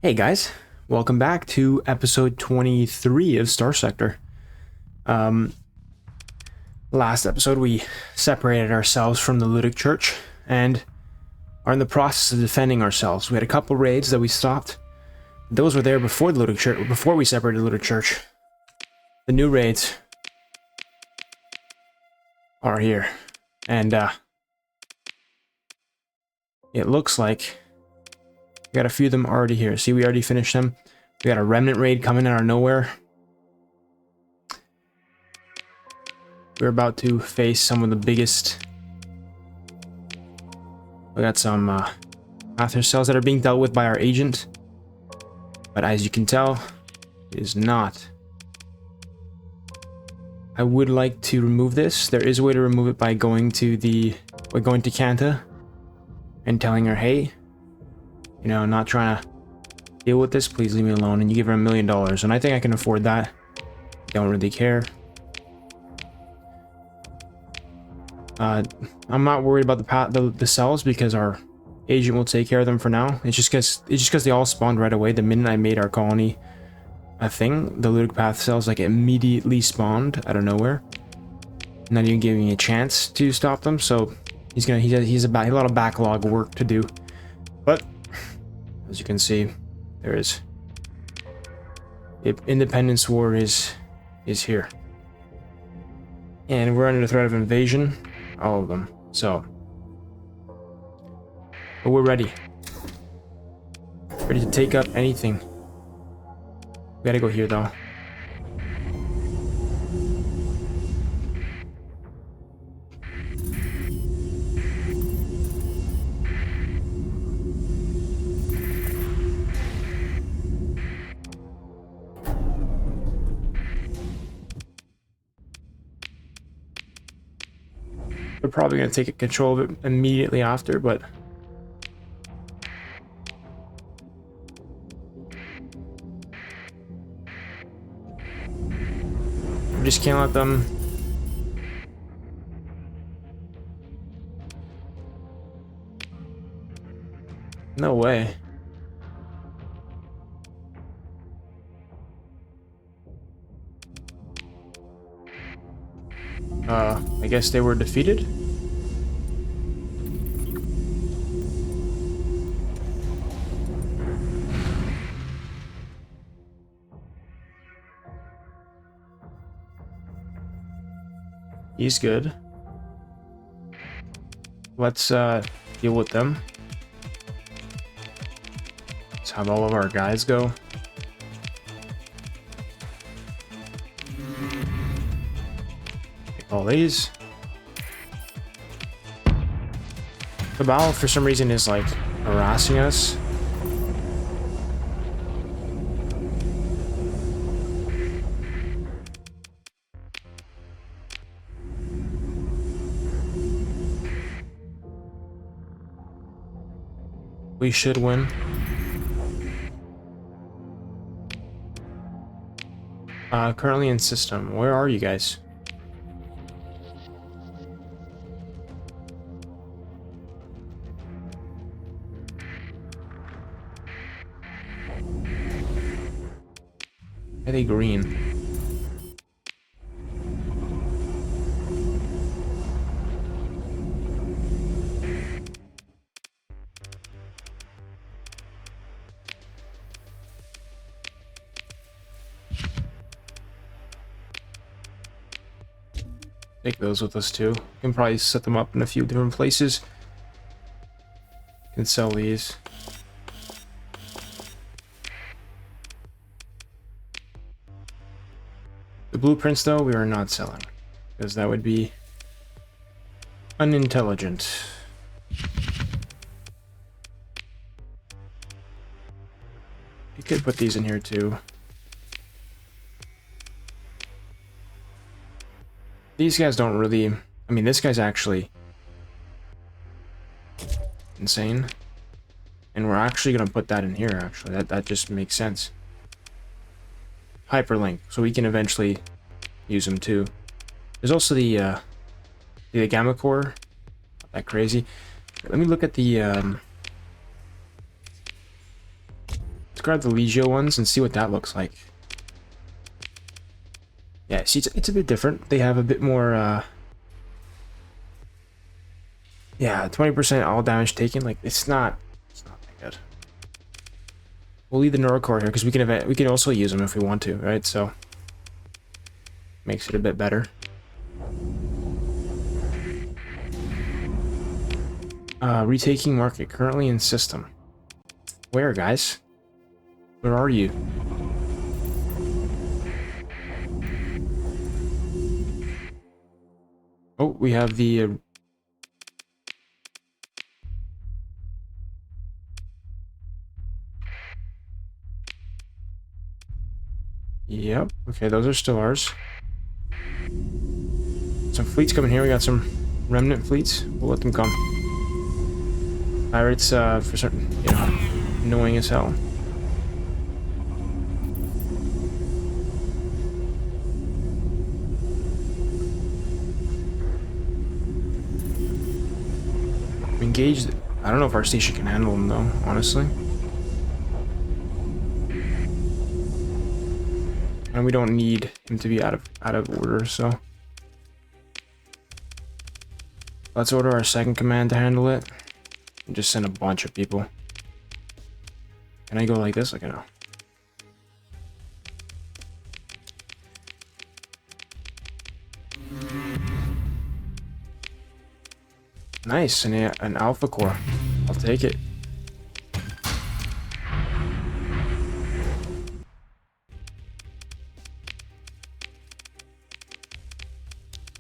Hey guys, welcome back to episode 23 of Starsector. Last episode we separated ourselves from the Ludic Church and are in the process of defending ourselves. We had a couple raids that we stopped. Those were there before the Ludic Church, before we separated the Ludic Church. The new raids are here, and it looks like we got a few of them already here. See, we already finished them. We got a remnant raid coming out of nowhere. We're about to face some of the biggest. We got some Aether cells that are being dealt with by our agent. But as you can tell, it is not. I would like to remove this. There is a way to remove it by going to Kanta and telling her, hey, you know, not trying to deal with this, please leave me alone, and you give her $1 million, and I think I can afford that. Don't really care. I'm not worried about the cells because our agent will take care of them for now. It's just because they all spawned right away. The minute I made our colony a thing, the Ludic Path cells like immediately spawned out of nowhere, not even giving me a chance to stop them. So he has a lot of backlog work to do, but as you can see, there is Independence War is here, and we're under the threat of invasion, all of them. So, but we're ready to take up anything. We gotta go here though. We're probably going to take control of it immediately after, but we just can't let them. No way. I guess they were defeated. He's good. Let's deal with them. Let's have all of our guys go. Take all these. The battle, for some reason, is like harassing us. We should win. Currently in system. Where are you guys? Are they green? Take those with us too. We can probably set them up in a few different places. Can sell these. The blueprints, though, we are not selling, because that would be unintelligent. You could put these in here, too. These guys don't really... I mean, this guy's actually insane. And we're actually going to put that in here, actually. That just makes sense. Hyperlink, so we can eventually use them too. There's also the gamma core. Not that crazy. Let me look at the grab the Legio ones and see what that looks like. Yeah, see, it's a bit different. They have a bit more, yeah, 20% all damage taken. Like, it's not that good. We'll leave the Neurocore here because we can also use them if we want to, right? So makes it a bit better. Retaking market currently in system. Where, guys? Where are you? Oh, we have the yep. Okay, those are still ours. Some fleets coming here. We got some remnant fleets. We'll let them come. Pirates, for certain, you know, annoying as hell. Engaged. I don't know if our station can handle them though, honestly. And we don't need him to be out of order, so let's order our second command to handle it. And just send a bunch of people. Can I go like this? Like, I know. Nice, an alpha core. I'll take it.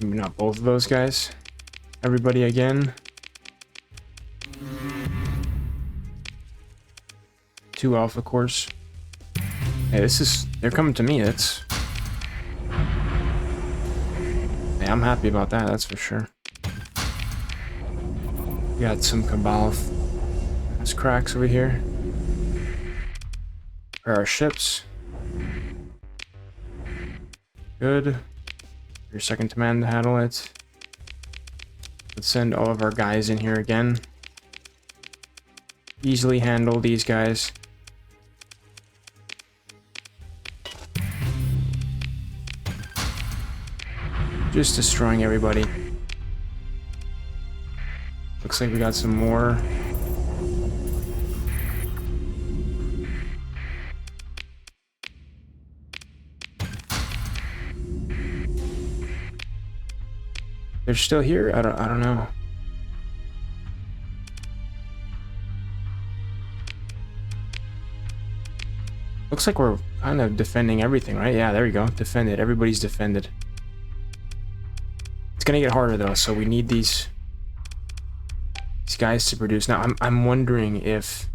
Maybe not both of those guys. Everybody again. 2 alpha cores. Hey, they're coming to me. Hey, I'm happy about that, that's for sure. We got some Cabal cracks over here. Where are our ships? Good. Your second command to handle it. Let's send all of our guys in here again. Easily handle these guys. Just destroying everybody. Looks like we got some more. They're still here? I don't know. Looks like we're kind of defending everything, right? Yeah, there we go. Defended. Everybody's defended. It's gonna get harder though, so we need these guys to produce. Now, I'm wondering if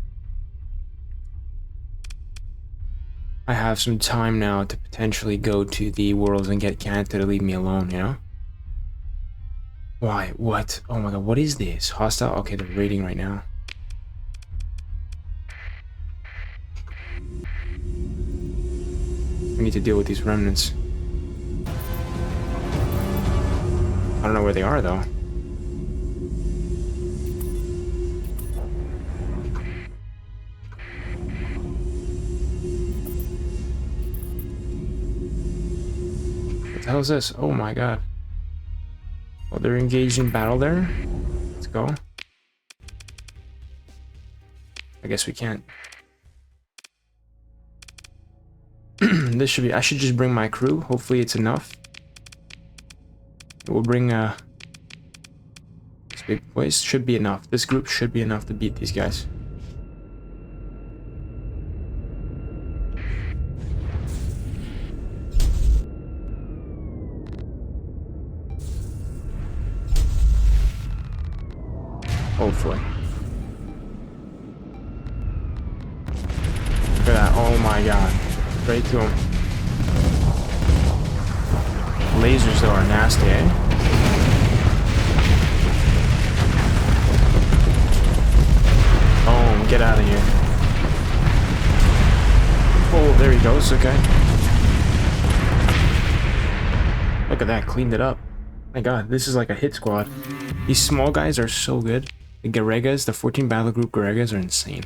I have some time now to potentially go to the worlds and get Canada to leave me alone, you know? Why? What? Oh my god, what is this? Hostile? Okay, they're raiding right now. We need to deal with these remnants. I don't know where they are though. What the hell is this? Oh my god. Well, they're engaged in battle there. Let's go. I guess we can't. This should be. I should just bring my crew. Hopefully, it's enough. We'll bring these big boys. Should be enough. This group should be enough to beat these guys. Hopefully. Look at that. Oh my god. Straight to him. Lasers though are nasty, eh? Oh, get out of here. Oh, there he goes. Okay. Look at that. Cleaned it up. My god, this is like a hit squad. These small guys are so good. The Garegas, the 14 battle group Garegas are insane.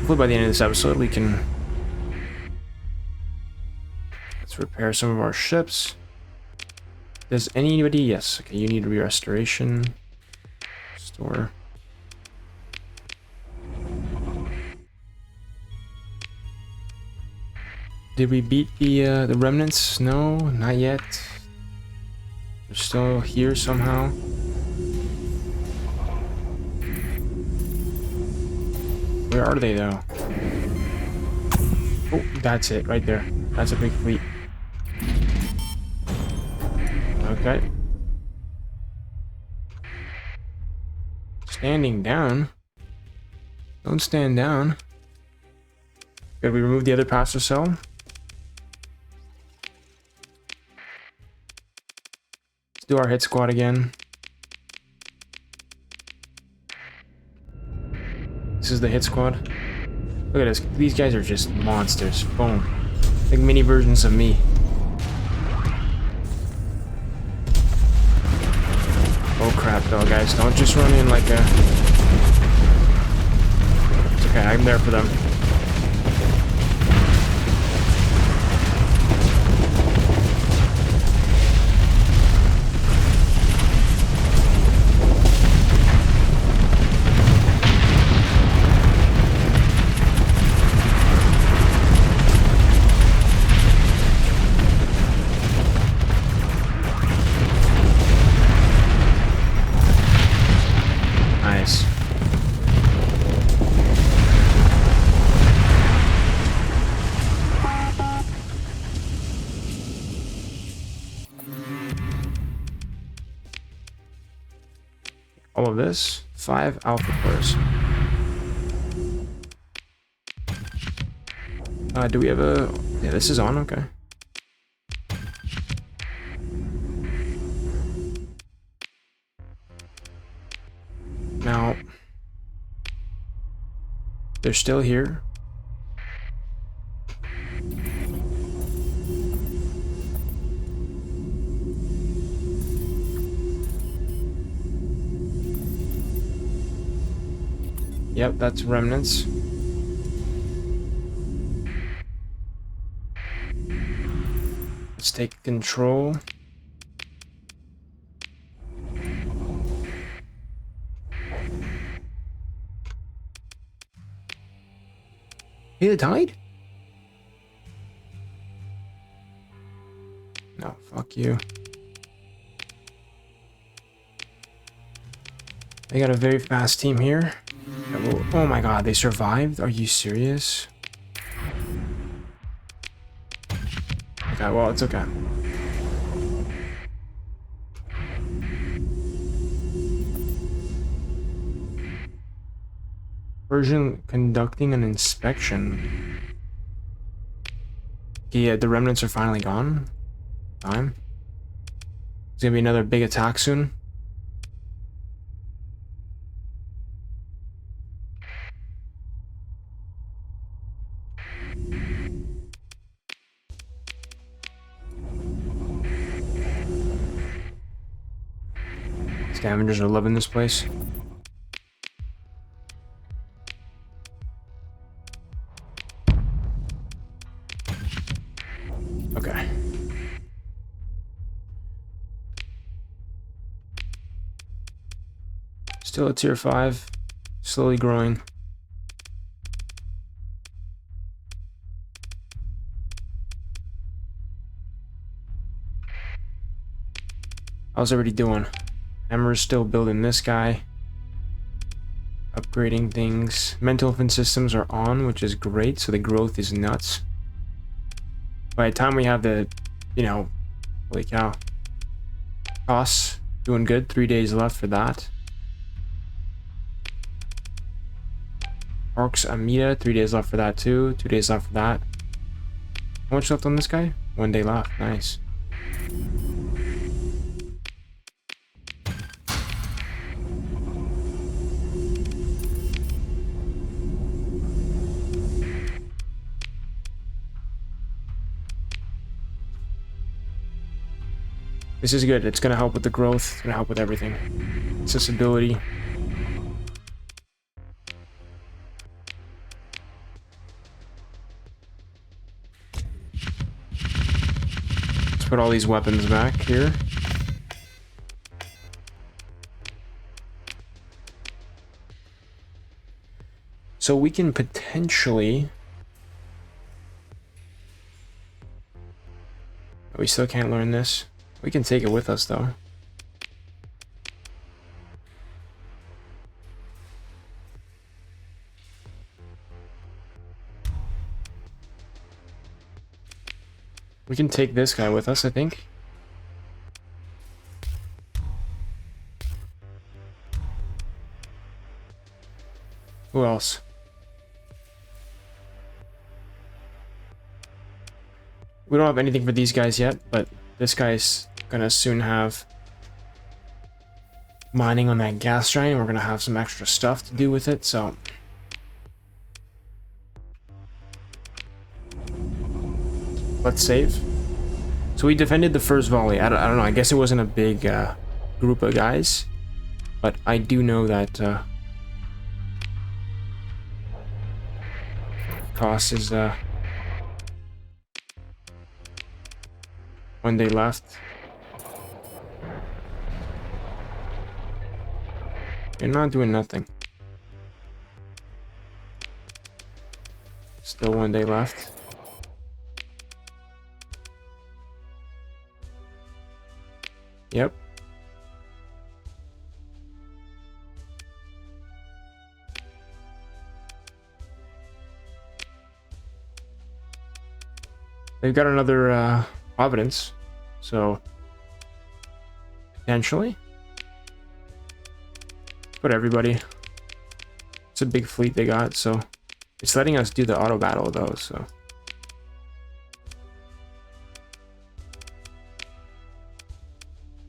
hopefully by the end of this episode we can... Let's repair some of our ships. Does anybody... Yes, okay, you need restoration. Store. Did we beat the remnants? No, not yet. They're still here somehow. Where are they though? Oh, that's it right there. That's a big fleet. Okay. Standing down. Don't stand down. Good, we remove the other passenger cell. Let's do our hit squad again. This is the hit squad. Look at this. These guys are just monsters. Boom. Like mini versions of me. Oh crap though, guys. Don't just run in like a... It's okay, I'm there for them. Nice. All of this, 5 alpha cores. Do we have a... Yeah, this is on, okay. Now, they're still here. Yep, that's remnants. Let's take control. Hey, the tide? No, fuck you. They got a very fast team here. Oh my god, they survived? Are you serious? Okay, well, it's okay. Persian conducting an inspection. Yeah, the remnants are finally gone. Time. There's gonna be another big attack soon. Scavengers are loving this place. Okay. Still a tier 5, slowly growing. How's everybody doing? Emmer's still building this guy. Upgrading things. Mental fin systems are on, which is great, so the growth is nuts. By the time we have the, you know, holy cow. Costs, doing good. 3 days left for that. Orcs Amida, 3 days left for that too. 2 days left for that. How much left on this guy? 1 day left. Nice. This is good. It's going to help with the growth. It's going to help with everything. Accessibility. put all these weapons back here. So we can potentially... We still can't learn this. We can take it with us though. We can take this guy with us, I think. Who else? We don't have anything for these guys yet, but this guy's gonna soon have mining on that gas giant, and we're gonna have some extra stuff to do with it, so... Let's save. So we defended the first volley. I don't know, I guess it wasn't a big group of guys, but I do know that cost is when they left. You're not doing nothing. Still one day left. Yep. They've got another Providence, so potentially. But everybody, it's a big fleet they got, so it's letting us do the auto battle though, so.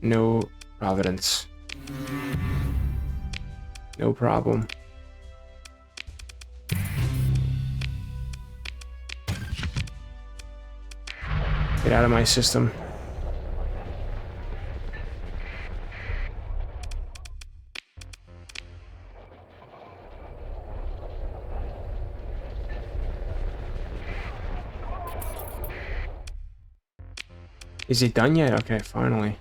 No Providence. No problem. Get out of my system. Is it done yet? Okay, finally.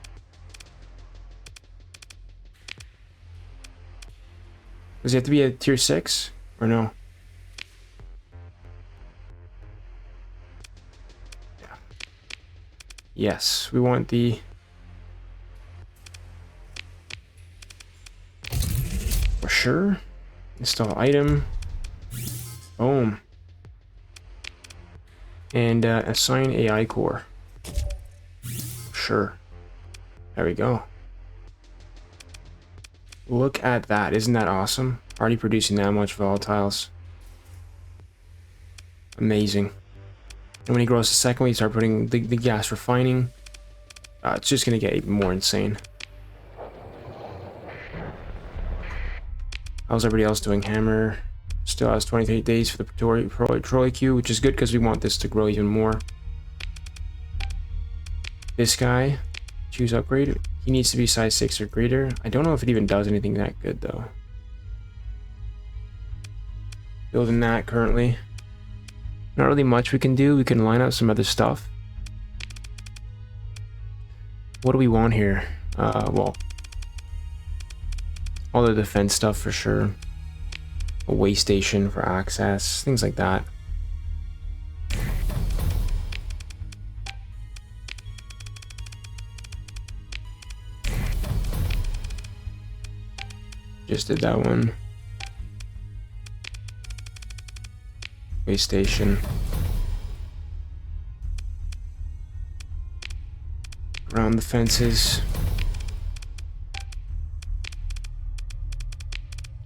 Does it have to be a tier 6 or no? Yeah. Yes, we want the... For sure. Install item. Boom. And assign AI core. Sure. There we go. Look at that. Isn't that awesome? Already producing that much volatiles. Amazing. And when he grows to second, we start putting the gas refining. It's just going to get even more insane. How's everybody else doing? Hammer still has 23 days for the trolley queue, which is good because we want this to grow even more. This guy, choose upgrade. He needs to be size 6 or greater. I don't know if it even does anything that good though. Building that currently. Not really much we can do. We can line up some other stuff. What do we want here? Well, all the defense stuff for sure. A way station for access, things like that. Just did that one. Way station. Around the fences.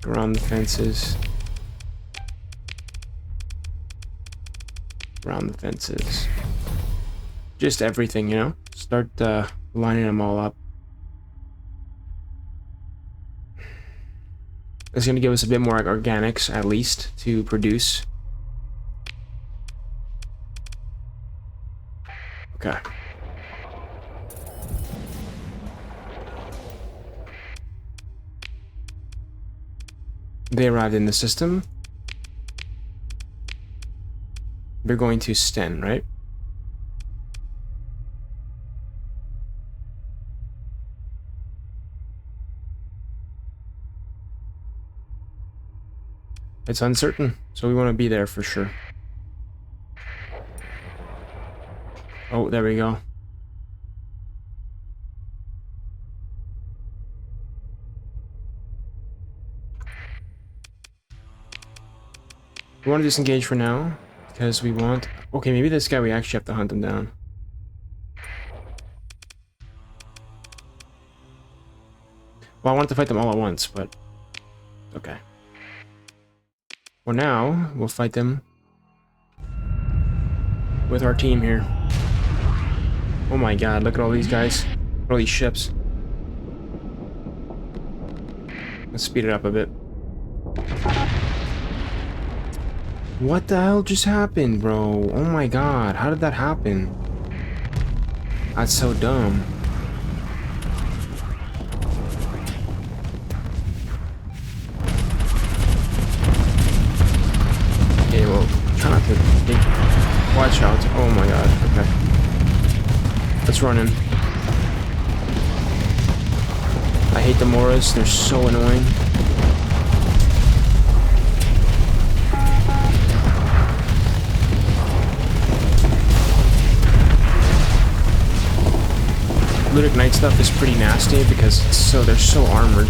Around the fences. Around the fences. Just everything, you know? Start lining them all up. It's going to give us a bit more organics, at least, to produce. Okay. They arrived in the system. We're going to Sten, right? It's uncertain, so we want to be there for sure. Oh, there we go. We want to disengage for now, because we want... Okay, maybe this guy, we actually have to hunt him down. Well, I wanted to fight them all at once, but... Okay. For now, we'll fight them with our team here. Oh my god, look at all these guys. Look at all these ships. Let's speed it up a bit. What the hell just happened, bro? Oh my god, how did that happen? That's so dumb. Okay, well, try not to take... Watch out. Oh my god, okay. Let's run in. I hate the Moras, they're so annoying. Ludic Knight stuff is pretty nasty because they're so armored.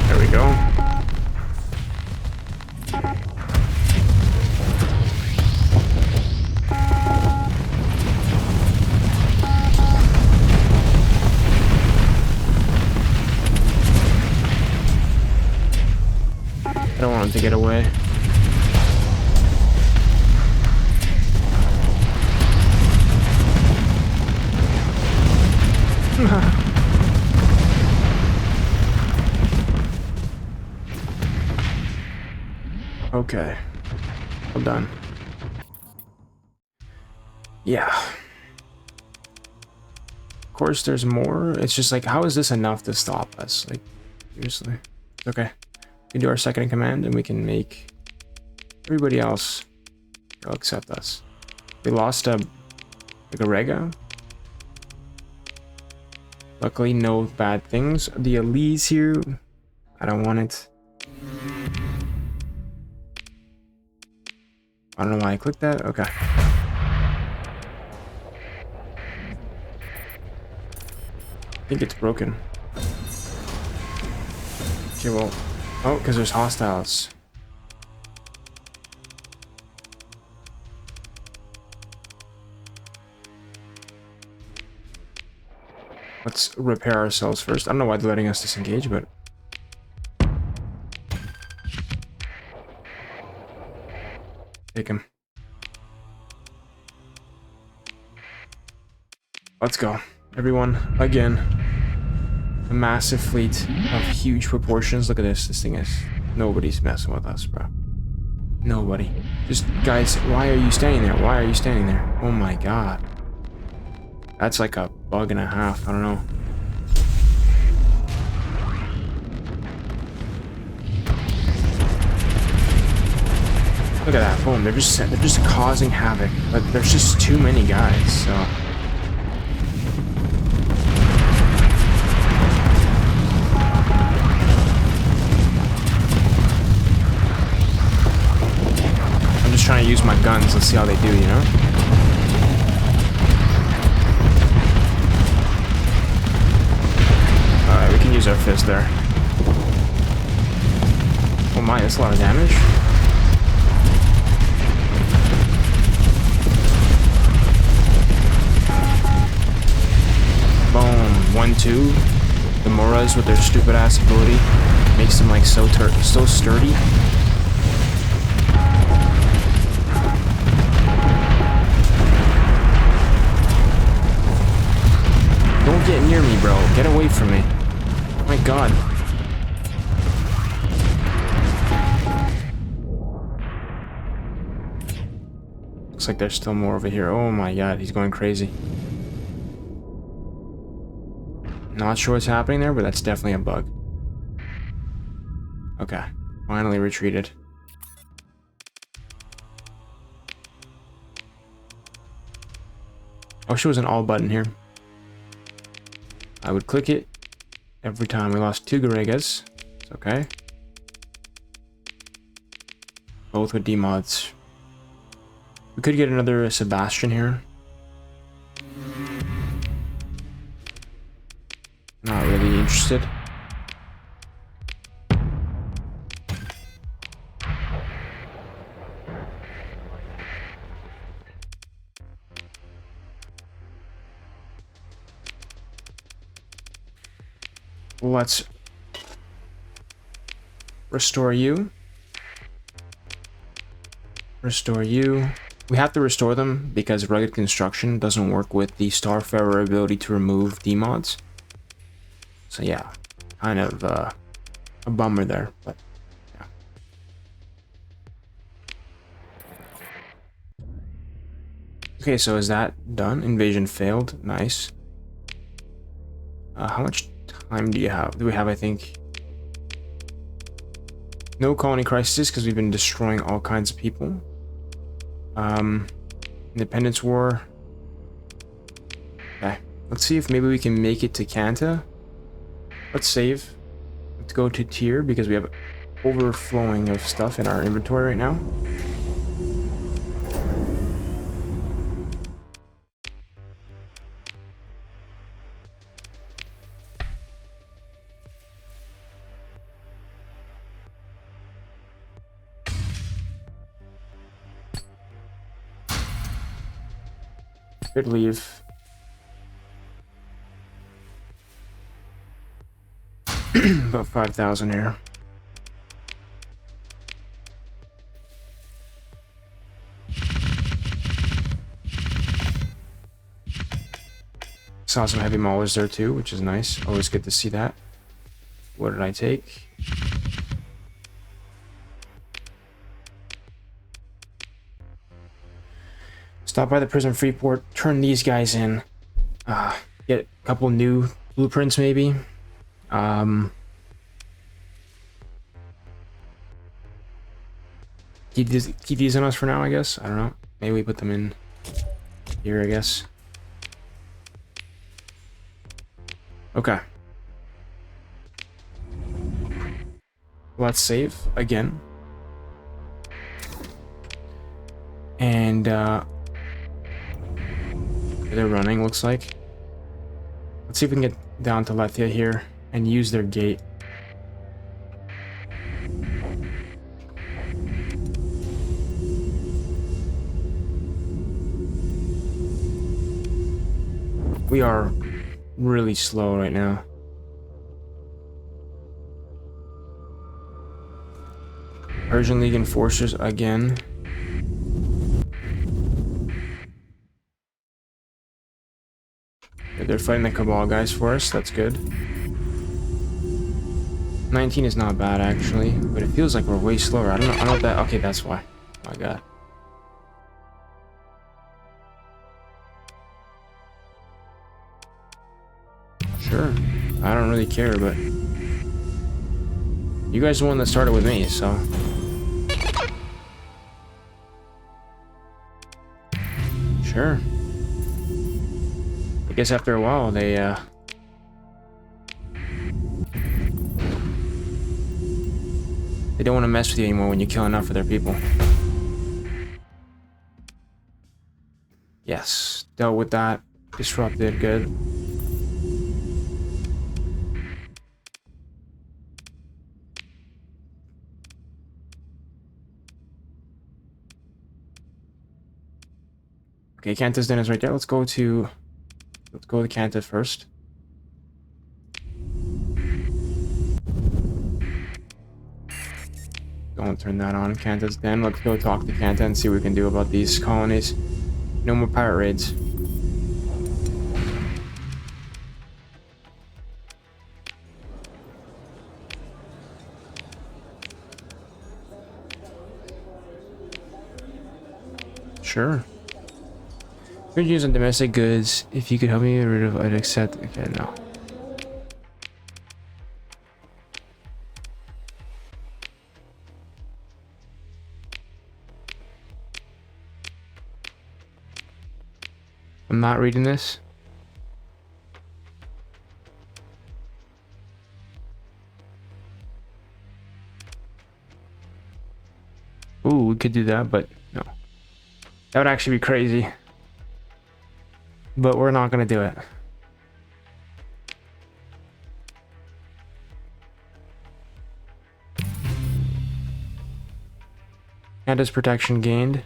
There we go. I don't want him to get away. Okay. Well done. Yeah. Of course, there's more. It's just like, how is this enough to stop us? Like, seriously. Okay. We can do our second in command and we can make everybody else accept us. We lost like a Rega. Luckily, no bad things. The Elise here, I don't want it. I don't know why I clicked that. Okay. I think it's broken. Okay, well... Oh, because there's hostiles. Let's repair ourselves first. I don't know why they're letting us disengage, but... Take him. Let's go. Everyone, again. A massive fleet of huge proportions. Look at this. This thing is... Nobody's messing with us, bro. Nobody. Just, guys, why are you standing there? Why are you standing there? Oh my god. That's like a bug and a half. I don't know. Look at that. Boom. They're just causing havoc. But there's just too many guys, so... Trying to use my guns. Let's see how they do, you know? Alright, we can use our fist there. Oh my, that's a lot of damage. Boom. 1-2. The Moras with their stupid ass ability makes them like so sturdy. Don't get near me, bro. Get away from me. Oh my god. Looks like there's still more over here. Oh my god, he's going crazy. Not sure what's happening there, but that's definitely a bug. Okay, finally retreated. I wish there was an all button here. I would click it every time. We lost 2 Garegas. It's okay. Both with demods. We could get another Sebastian here. Not really interested. Let's restore you. Restore you. We have to restore them because rugged construction doesn't work with the Starfarer ability to remove demods. So yeah, kind of a bummer there, but yeah. Okay, so is that done? Invasion failed. Nice. How much time do you have? Do we have, I think, no colony crisis because we've been destroying all kinds of people. Independence War. Okay, let's see if maybe we can make it to Kanta. Let's save. Let's go to tier because we have overflowing of stuff in our inventory right now. Could leave. About 5,000 here. Saw some heavy maulers there too, which is nice. Always good to see that. What did I take? Stop by the prison Freeport, turn these guys in. Get a couple new blueprints maybe. Keep these on us for now, I guess. I don't know. Maybe we put them in here, I guess. Okay. Let's save again. And they're running, looks like. Let's see if we can get down to Lethia here and use their gate. We are really slow right now. Persian League enforcers again. They're fighting the Cabal guys for us, that's good. 19 is not bad actually, but it feels like we're way slower. I don't know if that, okay, that's why. Oh my god. Sure, I don't really care, but you guys are the one that started with me, so. Sure. I guess after a while, they don't want to mess with you anymore when you kill enough of their people. Yes, dealt with that. Disrupted, good. Okay, Kanta's den is right there. Let's go to Kanta first. Don't turn that on. Kanta's den. Let's go talk to Kanta and see what we can do about these colonies. No more pirate raids. Sure. Could use on domestic goods. If you could help me get rid of, I'd accept. Okay, no. I'm not reading this. Ooh, we could do that, but no. That would actually be crazy. But we're not gonna do it. Canada's protection gained.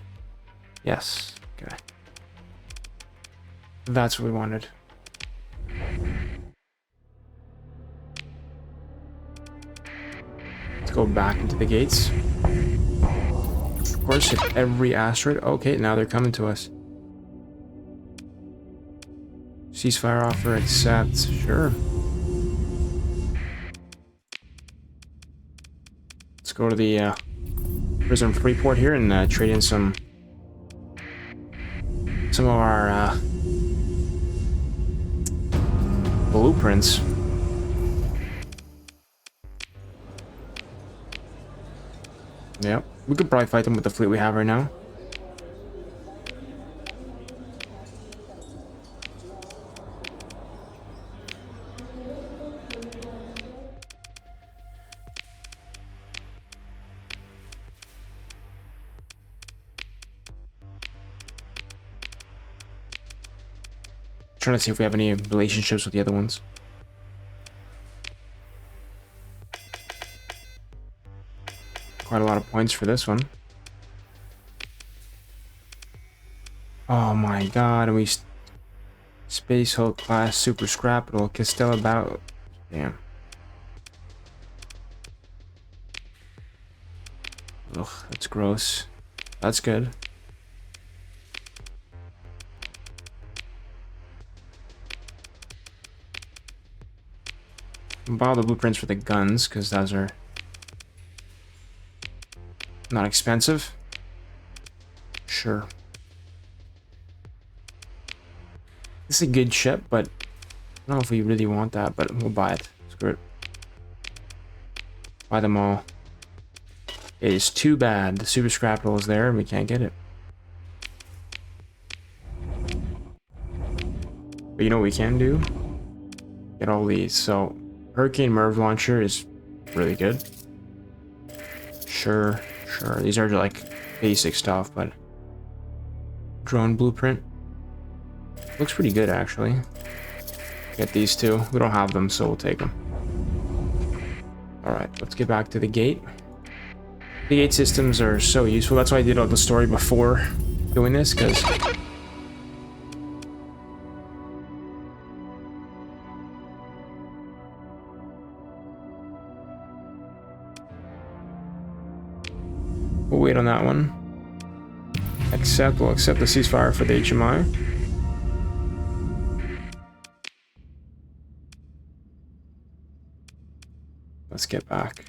Yes. Okay. That's what we wanted. Let's go back into the gates. Of course, hit every asteroid. Okay, now they're coming to us. Ceasefire offer, accept. Sure. Let's go to the prison Freeport here and trade in some of our blueprints. Yep, we could probably fight them with the fleet we have right now. Trying to see if we have any relationships with the other ones. Quite a lot of points for this one. Oh my god, and we Space Hulk class Super Scrapple Castella battle. Damn. Ugh, that's gross. That's good. Buy all the blueprints for the guns because those are not expensive. Sure. This is a good ship, but I don't know if we really want that, but we'll buy it. Screw it. Buy them all. It is too bad the Super Scrapple is there and we can't get it. But you know what we can do? Get all these. So Hurricane Merv launcher is really good. Sure. These are like basic stuff, but drone blueprint looks pretty good actually. Get these two. We don't have them, so we'll take them. All right, let's get back to the gate. The gate systems are so useful. That's why I did all the story before doing this, because we'll wait on that one. We'll accept the ceasefire for the HMI. Let's get back.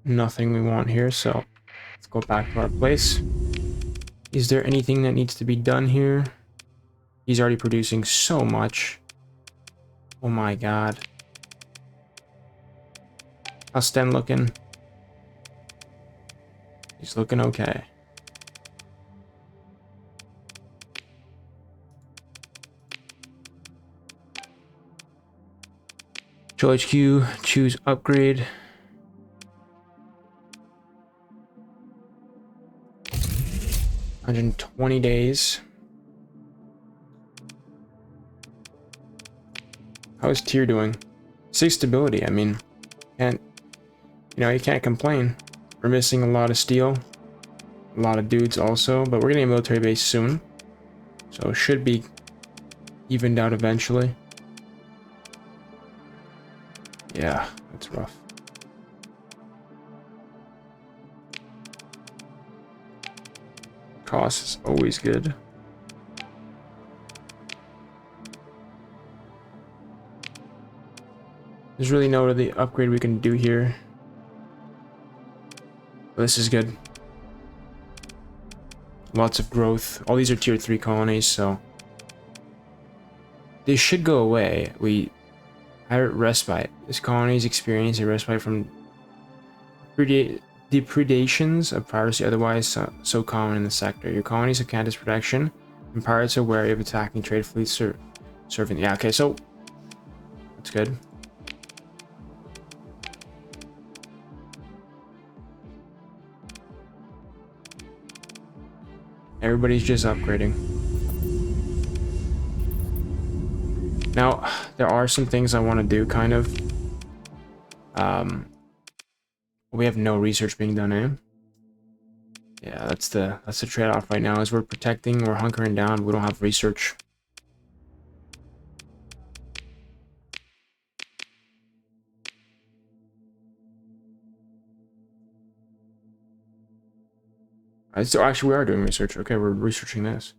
Nothing we want here, so let's go back to our place. Is there anything that needs to be done here? He's already producing so much. Oh my god. How's Sten looking? He's looking okay. Control HQ, choose upgrade. $120 days. How is tier doing? 6 stability. I mean, you can't complain. We're missing a lot of steel, a lot of dudes also, but we're getting a military base soon, so it should be evened out eventually. Yeah, that's rough. Cost is always good. There's really no other upgrade we can do here. But this is good. Lots of growth. All these are tier 3 colonies, so they should go away. We Pirate respite. This colonies experience a respite from depredations of piracy otherwise so common in the sector. Your colonies have Candace protection, and pirates are wary of attacking trade fleets serving. Yeah, okay, so that's good. Everybody's just upgrading. Now, there are some things I want to do, kind of. We have no research being done, eh? Yeah, that's the trade-off right now. Is we're protecting, we're hunkering down. We don't have research. So actually, we are doing research. Okay, we're researching this.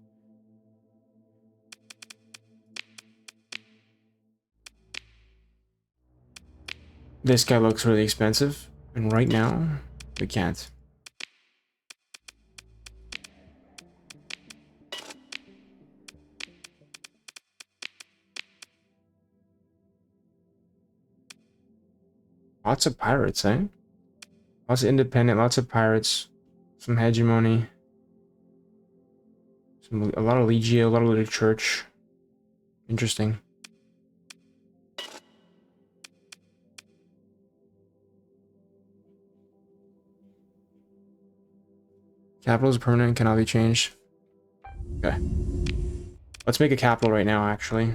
This guy looks really expensive, and right now, we can't. Lots of pirates, eh? Lots of independent, lots of pirates, some hegemony, a lot of legio, a lot of little church. Interesting. Capital is permanent, cannot be changed. Okay. Let's make a capital right now, actually.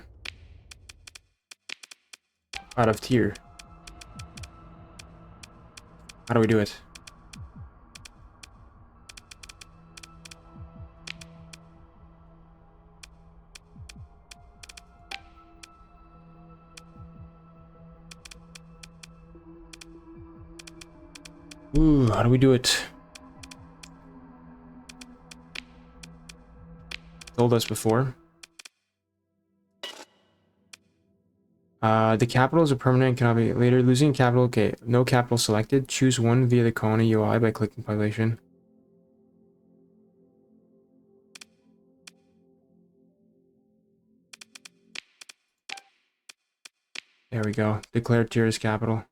Out of tier. How do we do it? Ooh, how do we do it? Told us before. The capitals are permanent, cannot be later. Losing capital, okay. No capital selected. Choose one via the colony UI by clicking population. There we go. Declare tier as capital.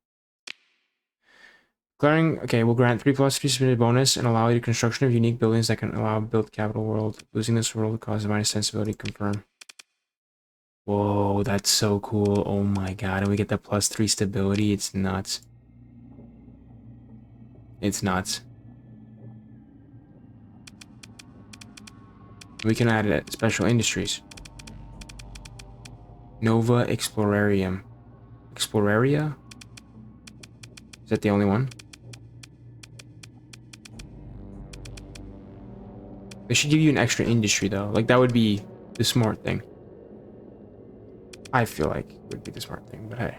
Declaring, okay, will grant 3+3 submitted bonus and allow you the construction of unique buildings that can allow build capital world. Losing this world causes minus sensibility. Confirm. Whoa, that's so cool. Oh my god, and we get that +3 stability. It's nuts. It's nuts. We can add it special industries. Nova Explorarium. Exploraria? Is that the only one? They should give you an extra industry though. Like that would be the smart thing. I feel like it would be the smart thing, but hey.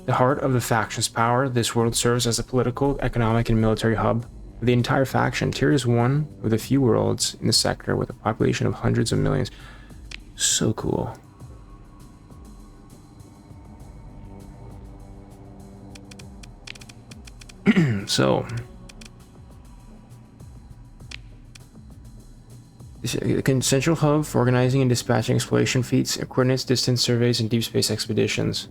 The heart of the faction's power, this world serves as a political, economic, and military hub for the entire faction. Tyr is one of the few worlds in the sector with a population of hundreds of millions. So cool. So, a central hub for organizing and dispatching exploration feats, coordinates, distance surveys, and deep space expeditions.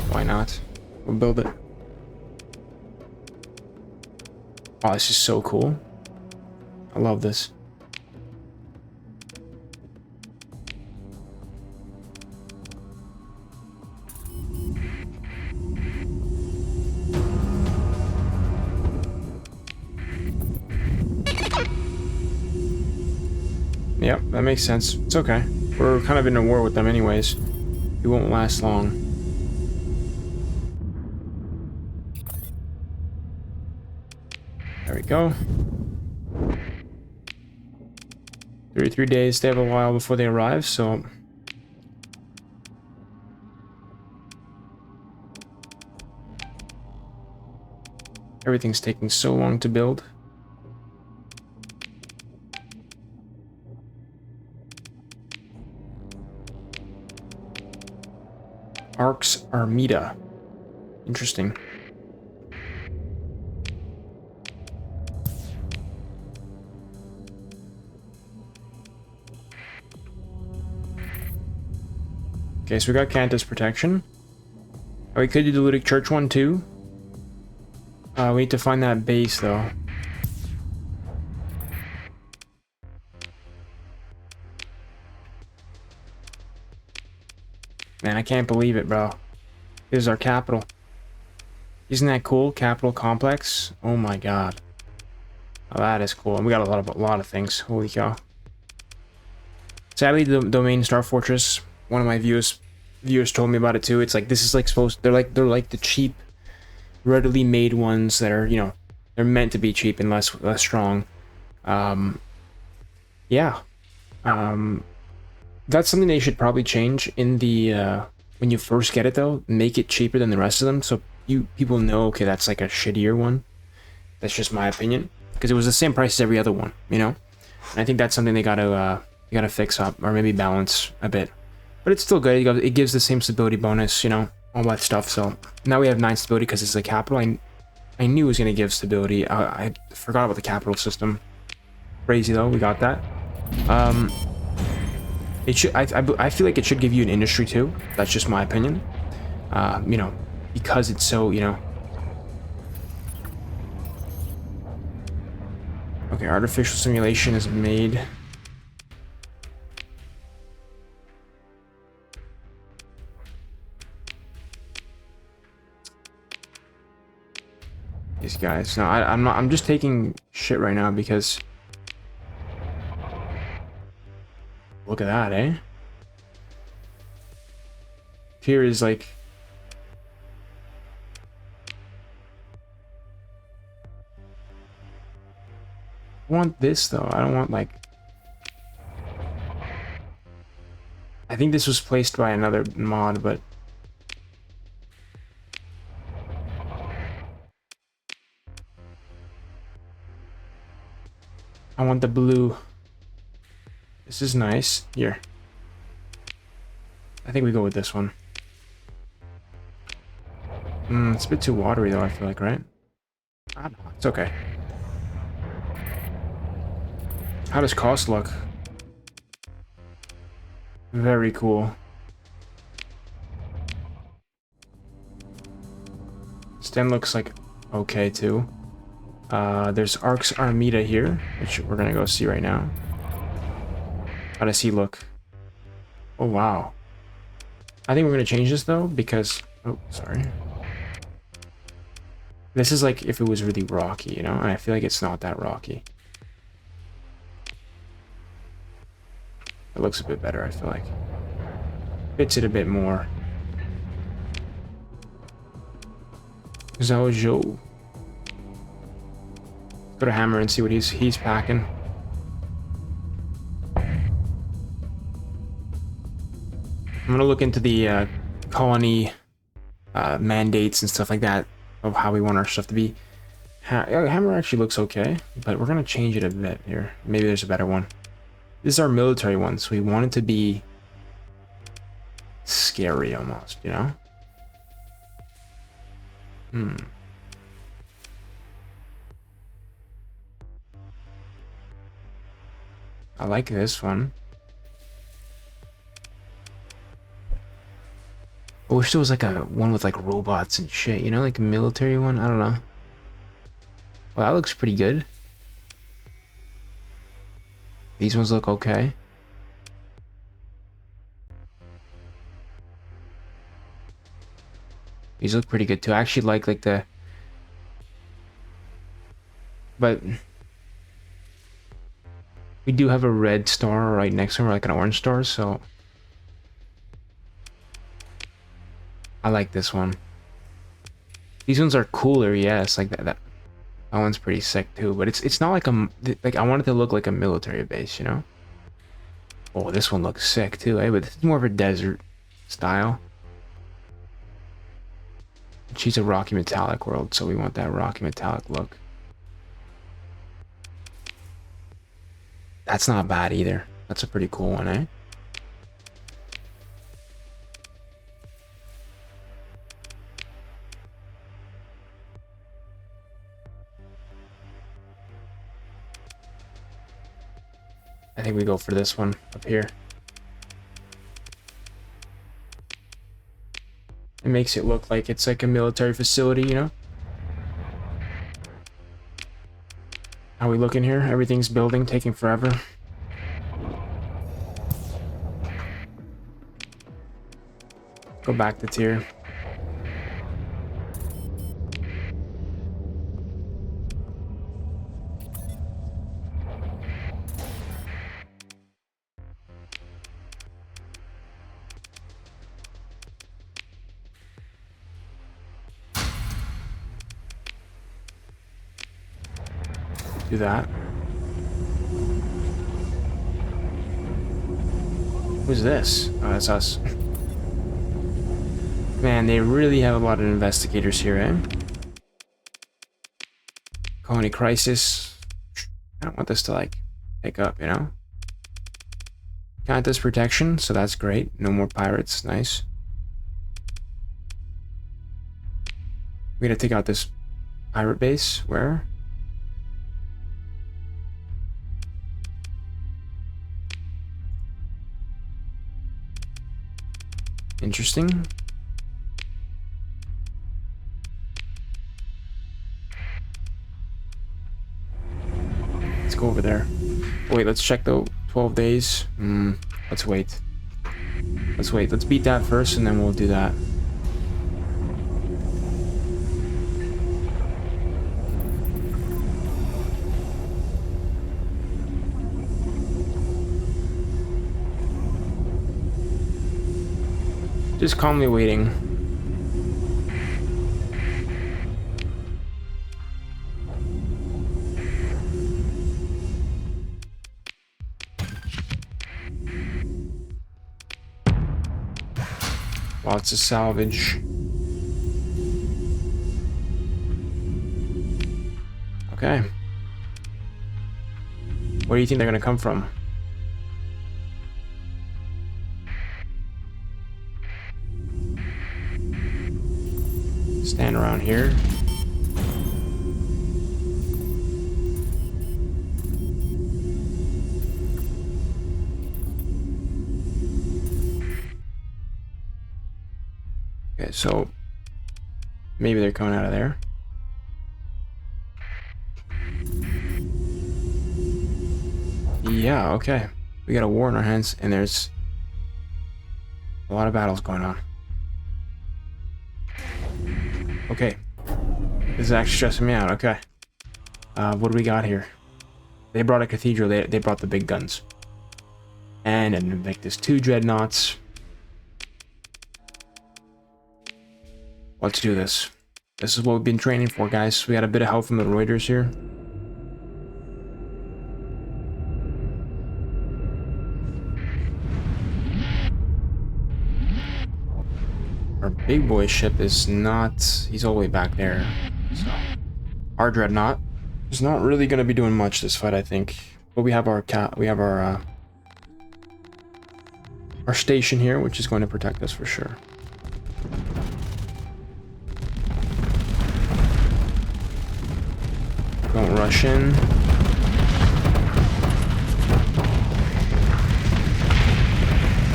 Why not? We'll build it. Oh, this is so cool. I love this. Yep, that makes sense. It's okay. We're kind of in a war with them anyways. It won't last long. There we go. 33 days. They have a while before they arrive, so... Everything's taking so long to build. Arx Armida. Interesting. Okay, so we got Cantus protection. Oh, we could do the Ludic Church one too. We need to find that base though. Man, I can't believe it, bro. This is our capital. Isn't that cool? Capital complex. Oh my god. Oh, that is cool. And we got a lot of things. Holy cow. Sadly, the domain Star Fortress. One of my viewers told me about it too. It's like this is like supposed. They're like the cheap, readily made ones that are, you know, they're meant to be cheap and less strong. Yeah. That's something they should probably change in the when you first get it though. Make it cheaper than the rest of them, so people know, okay, that's like a shittier one. That's just my opinion, because it was the same price as every other one, you know. And I think that's something they gotta fix up, or maybe balance a bit. But it's still good. It gives the same stability bonus, you know, all that stuff. So now we have 9 stability because it's a capital. I knew it was gonna give stability. I forgot about the capital system. Crazy though, we got that. It should. I feel like it should give you an industry too. That's just my opinion. You know, because it's so, you know. Okay, artificial simulation is made. These guys. No, I'm not. I'm just taking shit right now because. Look at that, eh? Here is like. I want this though. I don't want like. I think this was placed by another mod, but. I want the blue. This is nice. Here. I think we go with this one. It's a bit too watery though, I feel like, right? I don't know. It's okay. How does cost look? Very cool. Stem looks like okay too. There's Arx Armida here, which we're gonna go see right now. How does he look? Oh wow. I think we're gonna change this though, because oh sorry. This is like if it was really rocky, you know, and I feel like it's not that rocky. It looks a bit better, I feel like. Fits it a bit more. Zhao Zhou. Go to Hammer and see what he's packing. I'm gonna look into the colony mandates and stuff like that of how we want our stuff to be. Hammer actually looks okay, but we're gonna change it a bit here. Maybe there's a better one. This is our military one, so we want it to be scary almost, you know? I like this one. I wish there was like a one with like robots and shit, you know, like a military one. I don't know. Well, that looks pretty good. These ones look okay. These look pretty good too. I actually like the. But we do have a red star right next to them, or like an orange star, so I like this one. These ones are cooler, yes, like that one's pretty sick too, but it's not like like I want it to look like a military base, you know? Oh, this one looks sick too, eh? But this is more of a desert style. She's a rocky metallic world, so we want that rocky metallic look. That's not bad either. That's a pretty cool one, eh? I think we go for this one up here. makes it look like it's like a military facility, you know? How we looking here? Everything's building, taking forever. Go back to tier. Do that. Who's this? Oh, that's us. Man, they really have a lot of investigators here, eh? Colony crisis. I don't want this to, like, pick up, you know? Contest protection, so that's great. No more pirates. Nice. We gotta take out this pirate base. Where? Interesting. Let's go over there. Wait, let's check the 12 days. Let's wait. Let's wait. Let's beat that first and then we'll do that. Just calmly waiting. Lots of salvage. Okay. Where do you think they're gonna come from? Stand around here. Okay, so maybe they're coming out of there. Yeah, okay. We got a war in our hands and there's a lot of battles going on. Okay. This is actually stressing me out. Okay. What do we got here? They brought a cathedral. They brought the big guns. And an Invictus 2 dreadnoughts. Let's do this. This is what we've been training for, guys. We got a bit of help from the Reuters here. Our big boy ship is not... He's all the way back there. So our dreadnought is not really going to be doing much this fight, I think. But we have our station here, which is going to protect us for sure. Don't rush in.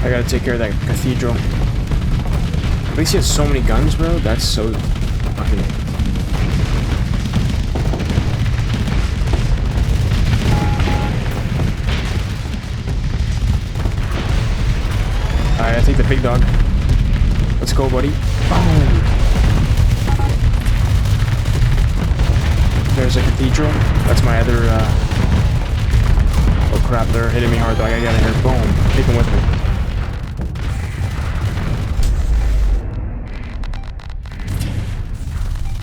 I gotta take care of that cathedral. At least he has so many guns, bro. That's so fucking... Alright, I take the big dog. Let's go, buddy. Oh. There's a cathedral. That's my other, Oh crap, they're hitting me hard though. I gotta get out of here. Boom. Take them with me.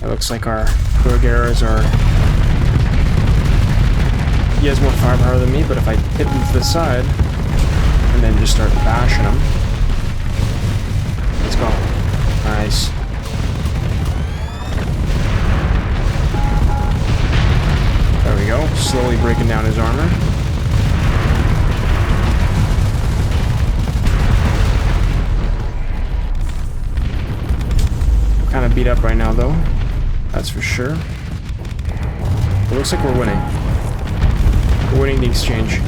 It looks like our Burgeras are... He has more firepower than me, but if I hit him to the side, and then just start bashing him... Let's go. Nice. There we go. Slowly breaking down his armor. We're kind of beat up right now, though. That's for sure. It looks like we're winning. We're winning the exchange.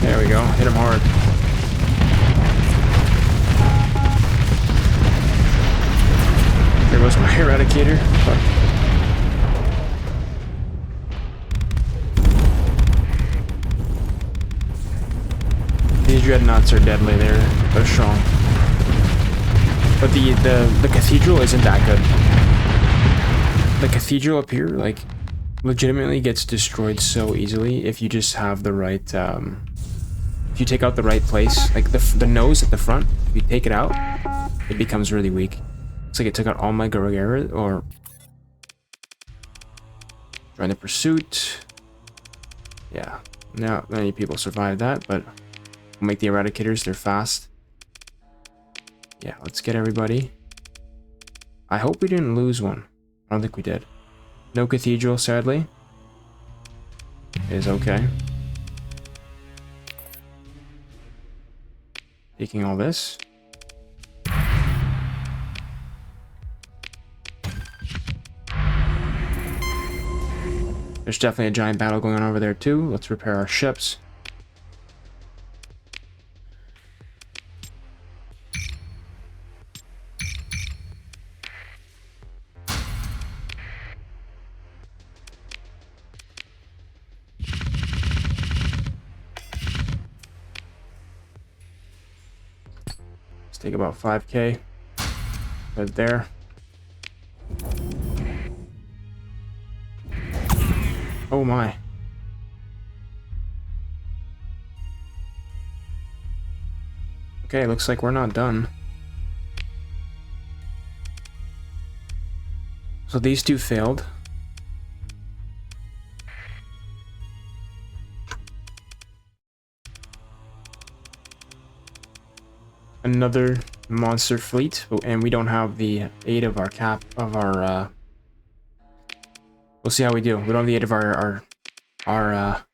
There we go. Hit him hard. There goes my eradicator. Fuck. These dreadnoughts are deadly. They're strong. But the cathedral isn't that good. The cathedral up here, like, legitimately gets destroyed so easily if you just have the right, if you take out the right place. Like, the nose at the front, if you take it out, it becomes really weak. Looks like it took out all my Guerrera, or... Join the pursuit. Yeah, not many people survived that, but... We'll make the eradicators, they're fast. Yeah, let's get everybody. I hope we didn't lose one. I don't think we did. No cathedral, sadly. Is okay. Taking all this. There's definitely a giant battle going on over there too. Let's repair our ships. Take about 5k right there. Oh my. Okay, looks like we're not done. So these two failed. Another monster fleet, and we don't have the aid of our we'll see how we do. We don't have the aid of our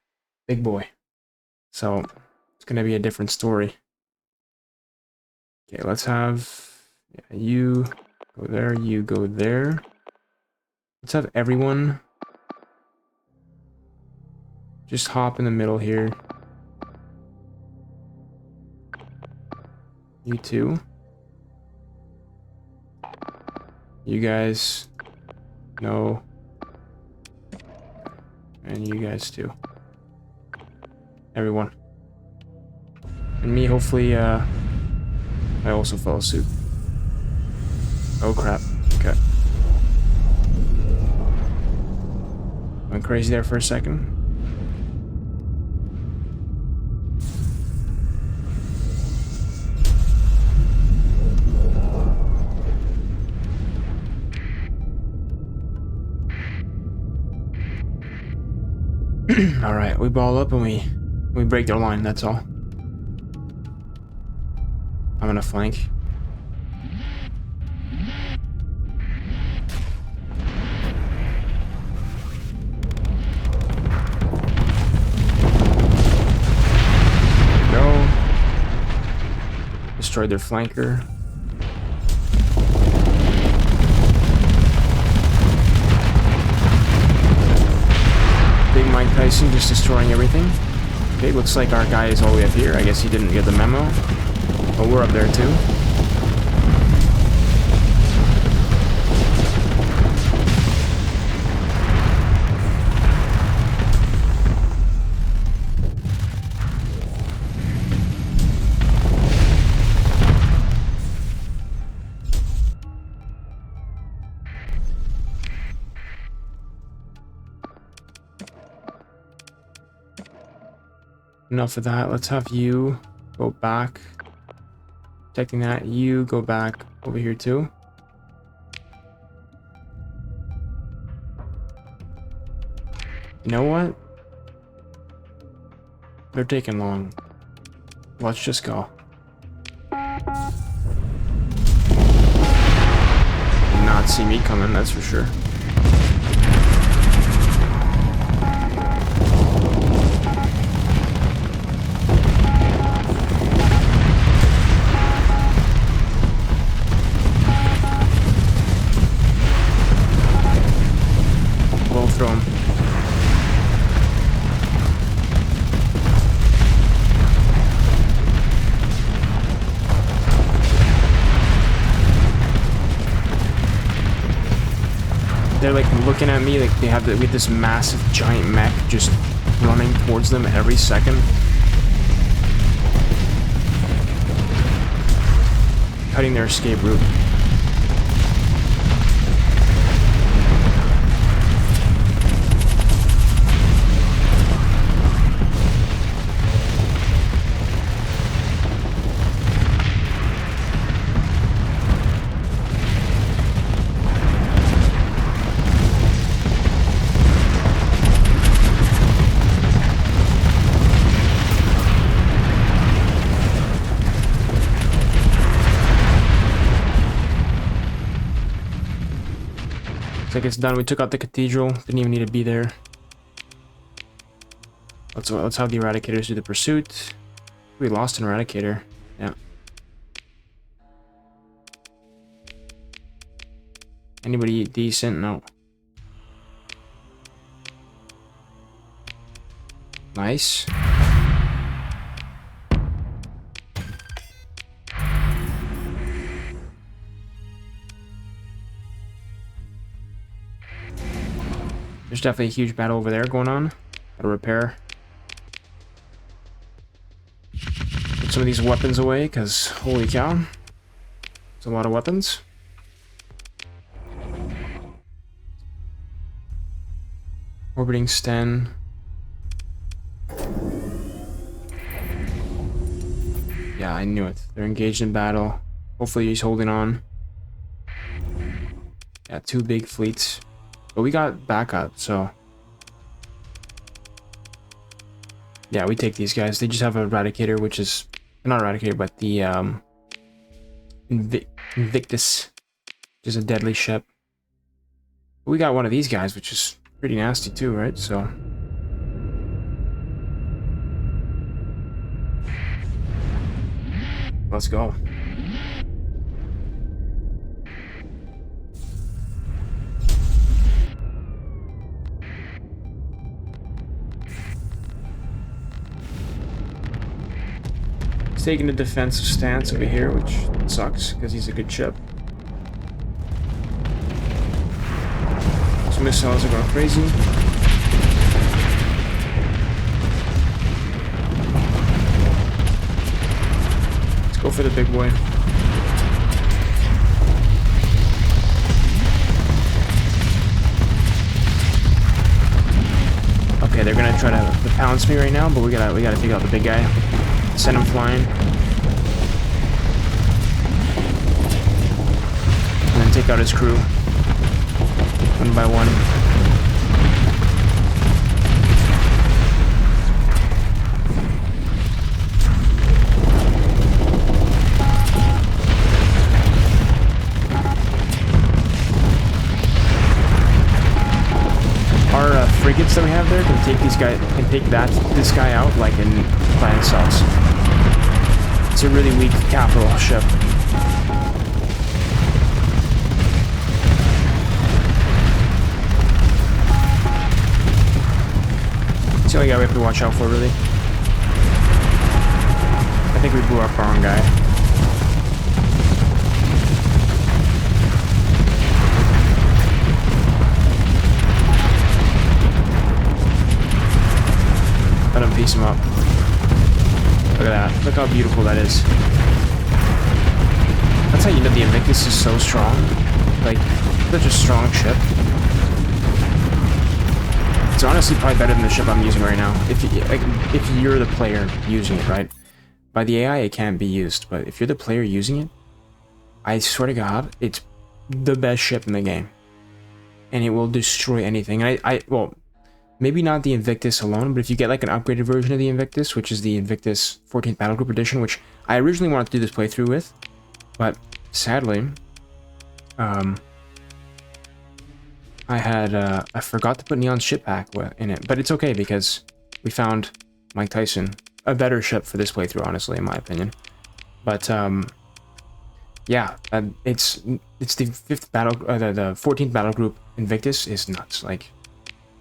big boy, so it's gonna be a different story. Okay, let's have, yeah, you go there, you go there. Let's have everyone just hop in the middle here. You two. You guys. No. And you guys too. Everyone. And me, hopefully, I also follow suit. Oh crap. Okay. Went crazy there for a second. All right, we ball up and we break their line. That's all. I'm gonna flank. Go. Destroyed their flanker. Big Mike Tyson just destroying everything. Okay, looks like our guy is all the way up here. I guess he didn't get the memo. But we're up there too. Enough of that. Let's have you go back. Protecting that. You go back over here too. You know what? They're taking long. Let's just go. Did not see me coming, that's for sure. Throw him. they're like looking at me like they have with this massive giant mech just running towards them every second. Cutting their escape route. Looks like it's done. We took out the cathedral. Didn't even need to be there. Let's have the eradicators do the pursuit. We lost an eradicator. Yeah. Anybody decent? No. Nice. There's definitely a huge battle over there going on. Gotta repair. Put some of these weapons away, because holy cow. It's a lot of weapons. Orbiting Sten. Yeah, I knew it. They're engaged in battle. Hopefully he's holding on. Yeah, 2 big fleets. But we got backup, so... Yeah, we take these guys. They just have a Eradicator, which is... Not Eradicator, but the, Invictus. Which is a deadly ship. We got one of these guys, which is pretty nasty too, right? So... Let's go. He's taking a defensive stance over here, which sucks because he's a good ship. His missiles are going crazy. Let's go for the big boy. Okay, they're gonna try to pounce me right now, but we gotta take out the big guy. Send him flying. And then take out his crew. One by one. Our frigates that we have there can take these guys, can take this guy out like in by themselves. It's a really weak capital ship. It's the only guy we have to watch out for, really. I think we blew up our own guy. Let him piece him up. Look at that. Look how beautiful that is. That's how you know the Invictus is so strong. Like, such a strong ship. It's honestly probably better than the ship I'm using right now. If you're the player using it, right? By the AI, it can't be used. But if you're the player using it, I swear to God, it's the best ship in the game. And it will destroy anything. And well... Maybe not the Invictus alone, but if you get like an upgraded version of the Invictus, which is the Invictus 14th Battle Group Edition, which I originally wanted to do this playthrough with, but sadly, I forgot to put Neon's ship pack in it, but it's okay because we found Mike Tyson, a better ship for this playthrough, honestly, in my opinion. But yeah, it's the 5th battle, the 14th Battle Group Invictus is nuts, like.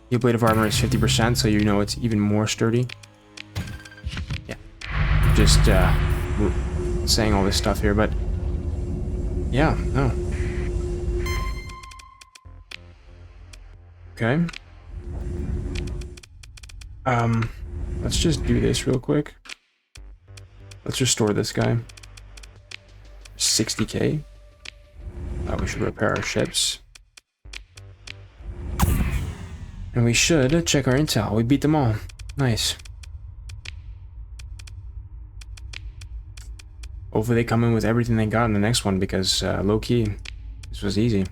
Your blade of armor is 50%, so you know it's even more sturdy. Yeah. Just saying all this stuff here, but... Yeah, no. Okay. Let's just do this real quick. Let's restore this guy. 60k. We should repair our ships. And we should check our intel. We beat them all. Nice. Hopefully they come in with everything they got in the next one, because low-key, this was easy.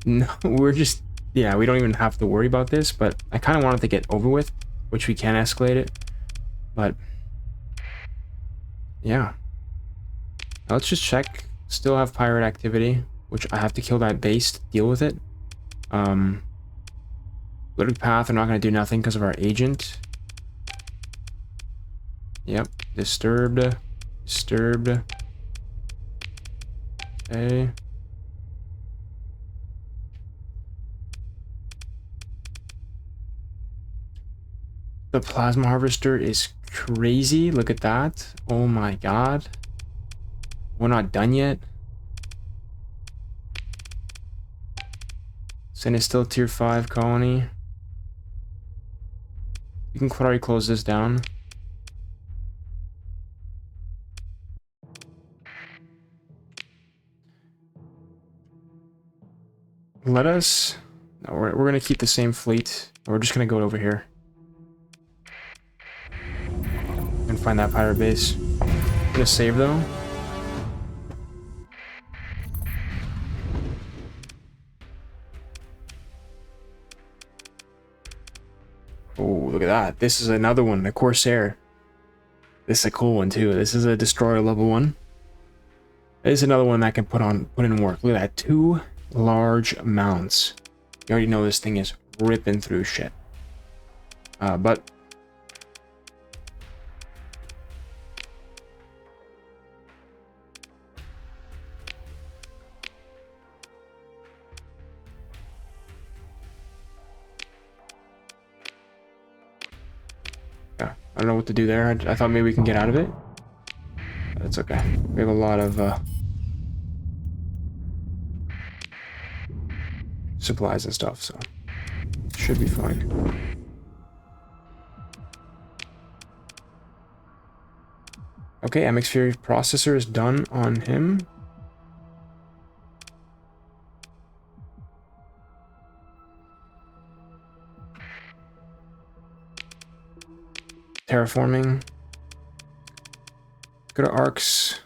No, we're just... Yeah, we don't even have to worry about this, but I kind of wanted to get over with, which we can escalate it. But... yeah. Now let's just check. Still have pirate activity, which I have to kill that base to deal with it. Looted path, I'm not going to do nothing because of our agent. Yep. Disturbed. Disturbed. Okay. The plasma harvester is crazy. Look at that. Oh my god. We're not done yet. Sin is still tier 5 colony. We can already close this down. Let us... No, we're going to keep the same fleet. We're just going to go over here. And find that pirate base. I'm going to save though. Oh, look at that. This is another one, the Corsair. This is a cool one too. This is a destroyer level 1. This is another one that can put in work. Look at that. 2 large mounts. You already know this thing is ripping through shit. But yeah, I don't know what to do there. I thought maybe we can get out of it. That's okay. We have a lot of supplies and stuff, so should be fine. Okay, MX Fury processor is done on him. Terraforming. Go to arcs.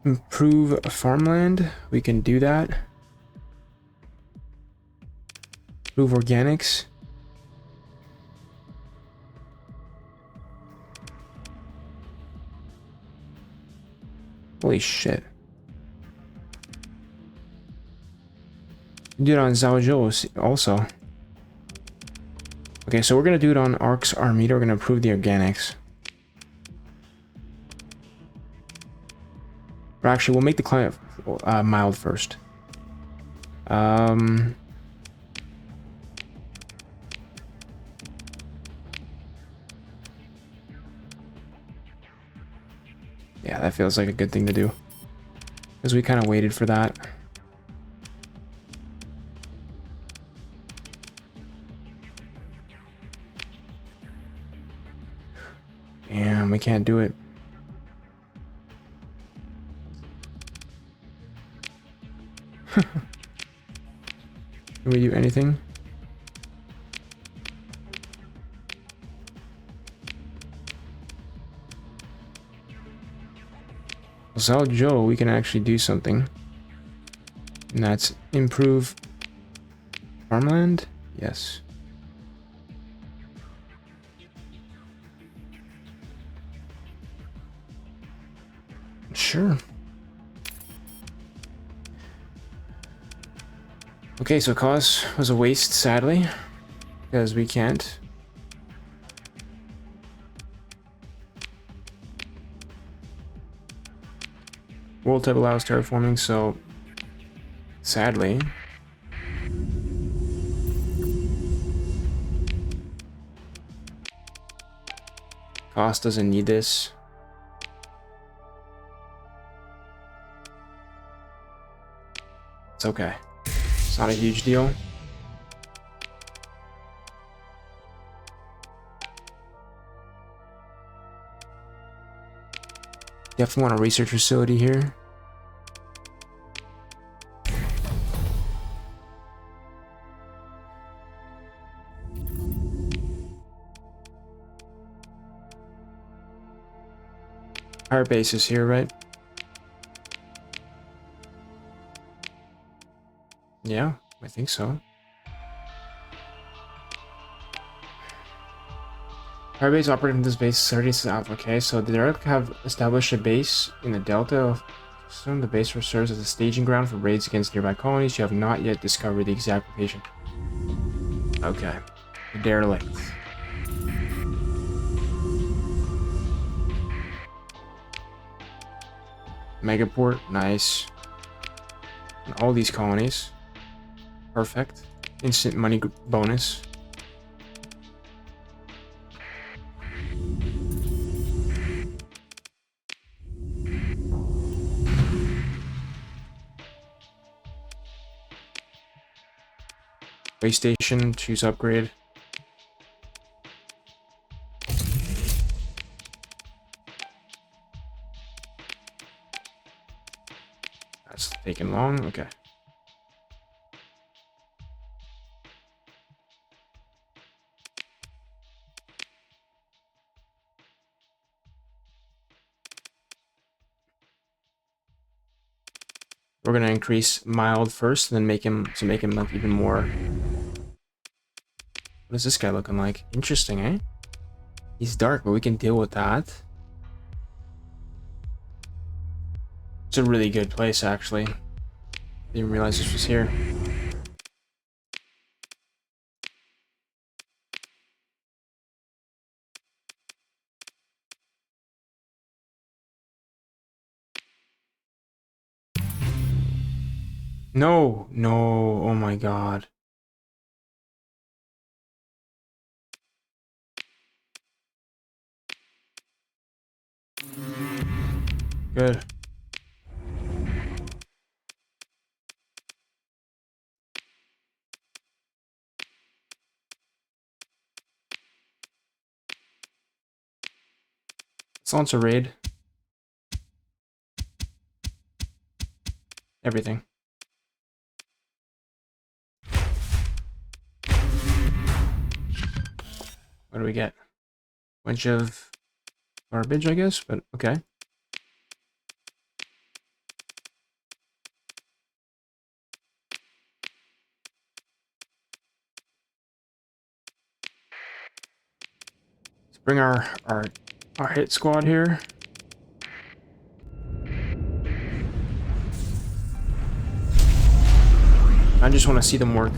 Improve farmland. We can do that. Improve organics. Holy shit. Do it on Zhaozhou also. Okay, so we're gonna do it on Arcs Armida. We're gonna improve the organics. Or actually, we'll make the climate mild first. Yeah, that feels like a good thing to do. Because we kind of waited for that. Damn, we can't do it. Can we do anything? Zhaozhou, we can actually do something. And that's improve farmland? Yes. Sure. Okay, so cause was a waste, sadly, because we can't. World type allows terraforming, so sadly. Cost doesn't need this. It's okay. It's not a huge deal. Definitely want a research facility here. Our base is here, right? Yeah, I think so. Our base operated in this base 30 south. Okay, so the Derek have established a base in the delta of the base serves as a staging ground for raids against nearby colonies. You have not yet discovered the exact location. Okay. Derelict. Megaport, nice. And all these colonies. Perfect. Instant money bonus. Base station, choose upgrade. That's taking long, okay. We're gonna increase mild first, and then make him like even more. What is this guy looking like? Interesting, eh? He's dark, but we can deal with that. It's a really good place, actually. Didn't realize this was here. No, no, oh my god. Good. Let's launch a raid. Everything. What do we get? Bunch of garbage, I guess, but okay. Let's bring our hit squad here. I just want to see them work.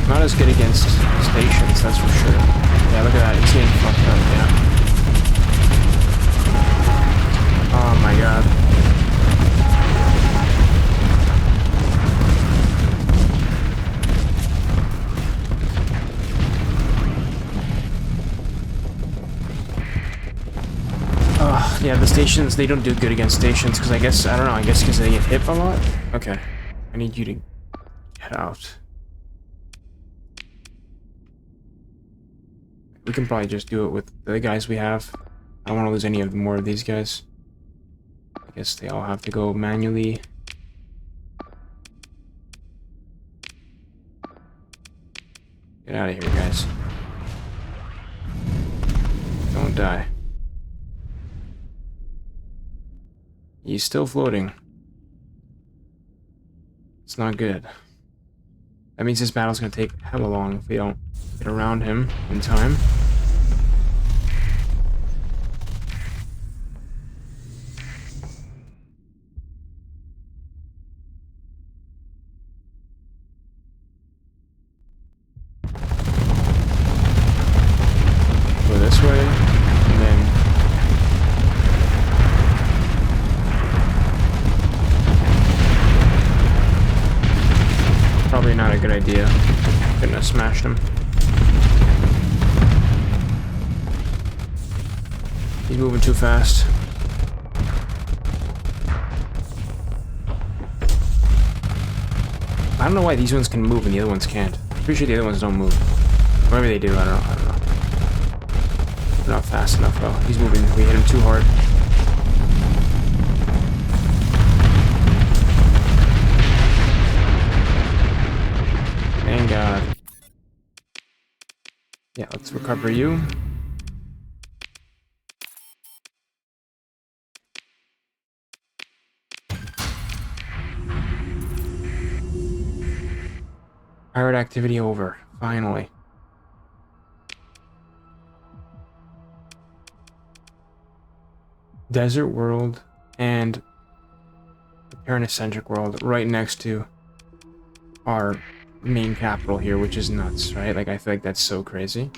Not as good against stations, that's for sure. Yeah, look at that, it's getting fucked up, yeah. Oh my god. Yeah, the stations, they don't do good against stations, because I guess, I don't know, I guess because they get hit a lot? Okay. I need you to get out. We can probably just do it with the guys we have. I don't want to lose any of more of these guys. I guess they all have to go manually. Get out of here, guys. Don't die. He's still floating. It's not good. That means this battle's gonna take hella long if we don't get around him in time. Go this way, and then idea. Couldn't have smashed him. He's moving too fast. I don't know why these ones can move and the other ones can't. I'm pretty sure the other ones don't move. Or maybe they do, I don't know. They're not fast enough though. He's moving, we hit him too hard. Thank God. Yeah, let's recover you. Pirate activity over, finally. Desert world and Persean world right next to our main capital here, which is nuts, right? Like, I feel like that's so crazy.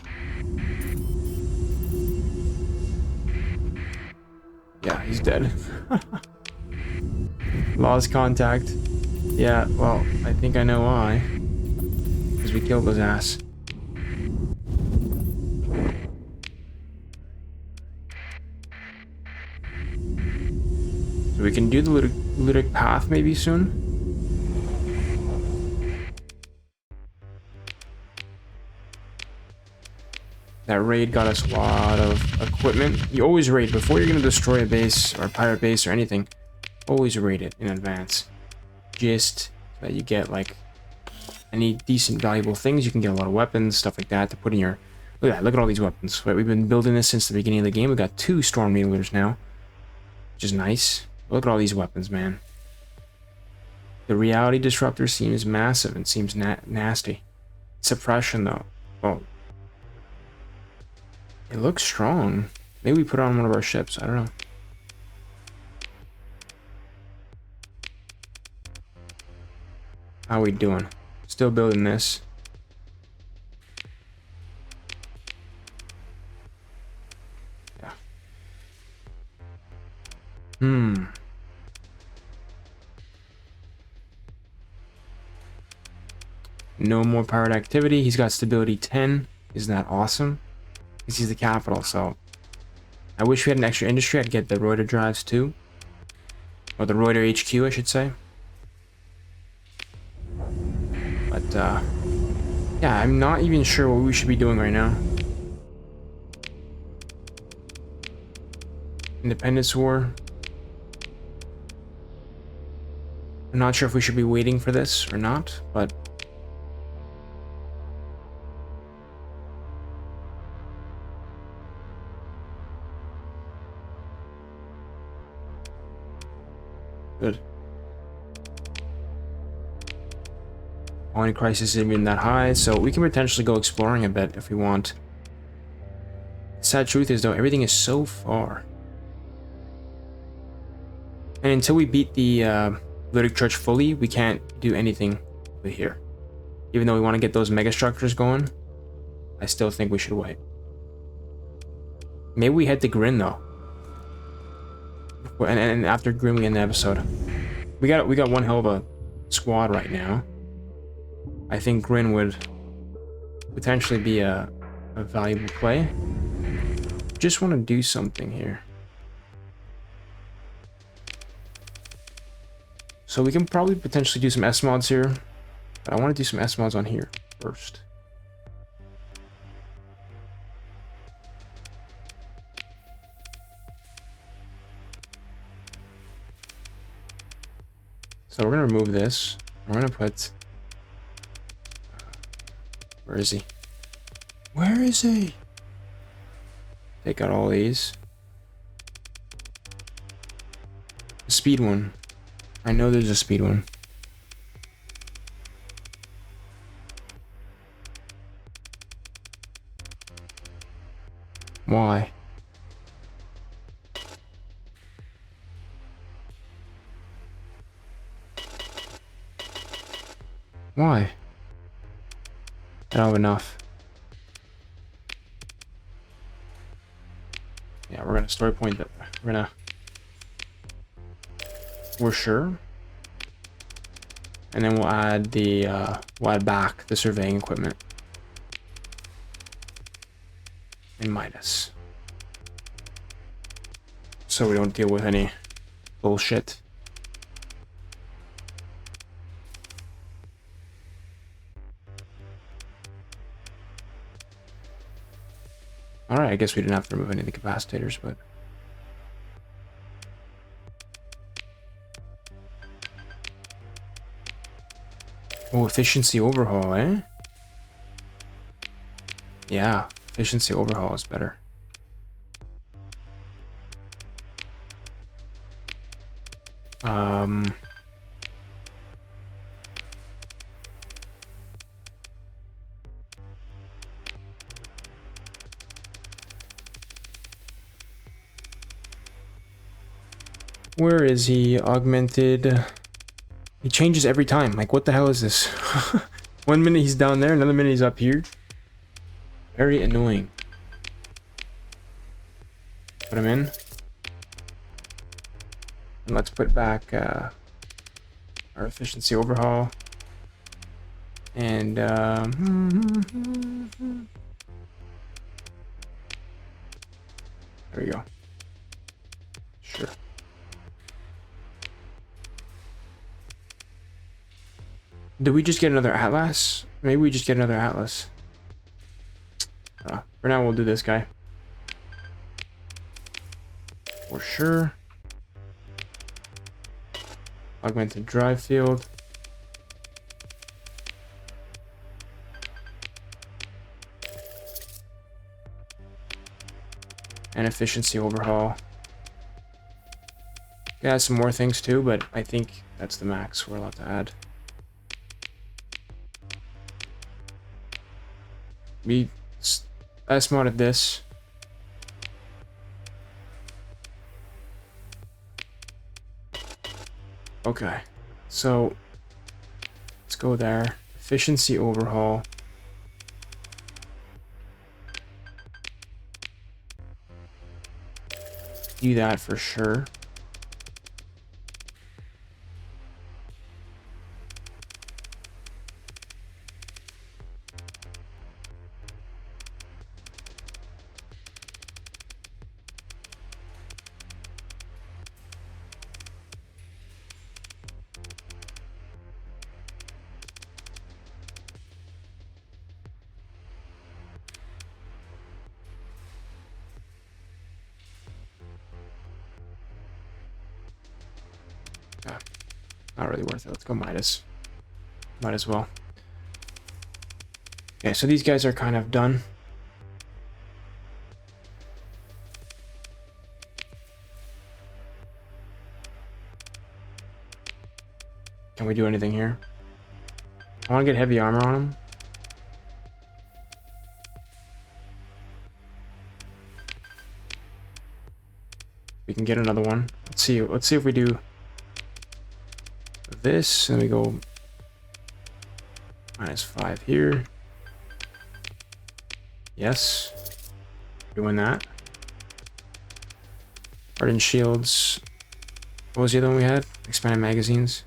Yeah, he's dead. Lost contact. Yeah, well, I think I know why. Because we killed his ass. So we can do the ludic path maybe soon. That raid got us a lot of equipment. You always raid before you're going to destroy a base or a pirate base or anything. Always raid it in advance. Just so that you get like any decent valuable things. You can get a lot of weapons, stuff like that to put in your... Look at that, look at all these weapons. Right, we've been building this since the beginning of the game. We've got 2 storm needlers now, which is nice. Look at all these weapons, man. The reality disruptor seems massive and seems nasty. Suppression though, well, it looks strong. Maybe we put it on one of our ships, I don't know. How we doing? Still building this. Yeah. No more pirate activity. He's got stability 10. Isn't that awesome? Because he's the capital, so... I wish we had an extra industry. I'd get the Reuter drives too. Or the Reuter HQ, I should say. But, yeah, I'm not even sure what we should be doing right now. Independence War. I'm not sure if we should be waiting for this or not, but... Good. Colony crisis isn't even that high, so we can potentially go exploring a bit if we want. The sad truth is, though, everything is so far. And until we beat the Ludic Church fully, we can't do anything over here. Even though we want to get those mega structures going, I still think we should wait. Maybe we head to GRIN, though. And after GRIN, we end the episode. We got one hell of a squad right now. I think GRIN would potentially be a valuable play. Just want to do something here. So we can probably potentially do some S mods here, but I want to do some S mods on here first. So we're gonna remove this. We're gonna put... Where is he? Where is he? Take out all these. The speed one. I know there's a speed one. Why? Why? I don't have enough. Yeah, we're gonna story point that. We're gonna... We're sure? And then we'll add back the surveying equipment. And Midas. So we don't deal with any bullshit. Alright, I guess we didn't have to remove any of the capacitors, but... Oh, efficiency overhaul, eh? Yeah, efficiency overhaul is better. Where is he? Augmented. He changes every time. Like, what the hell is this? 1 minute he's down there, another minute he's up here. Very annoying. Put him in. And let's put back our efficiency overhaul. And there we go. Sure. Did we just get another Atlas? Maybe we just get another Atlas. For now, we'll do this guy. For sure. Augmented drive field. And efficiency overhaul. Yeah, some more things too, but I think that's the max we're allowed to add. We S-modded this. Okay, so let's go there. Efficiency overhaul. Do that for sure. Not really worth it. Let's go Midas. Might as well. Okay, so these guys are kind of done. Can we do anything here? I want to get heavy armor on him. We can get another one. Let's see if we do this, and we go -5 here. Yes, doing that. Hardened shields. What was the other one we had? Expanded magazines.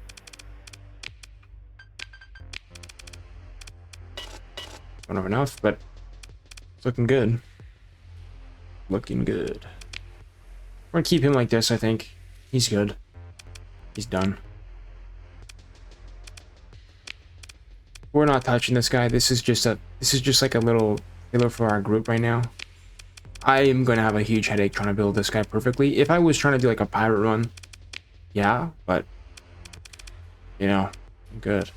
Don't have enough, but it's looking good. Looking good. We're gonna keep him like this, I think. He's good. He's done. We're not touching this guy. This is just like a little filler for our group right now. I am gonna have a huge headache trying to build this guy perfectly. If I was trying to do like a pirate run, yeah, but you know, I'm good.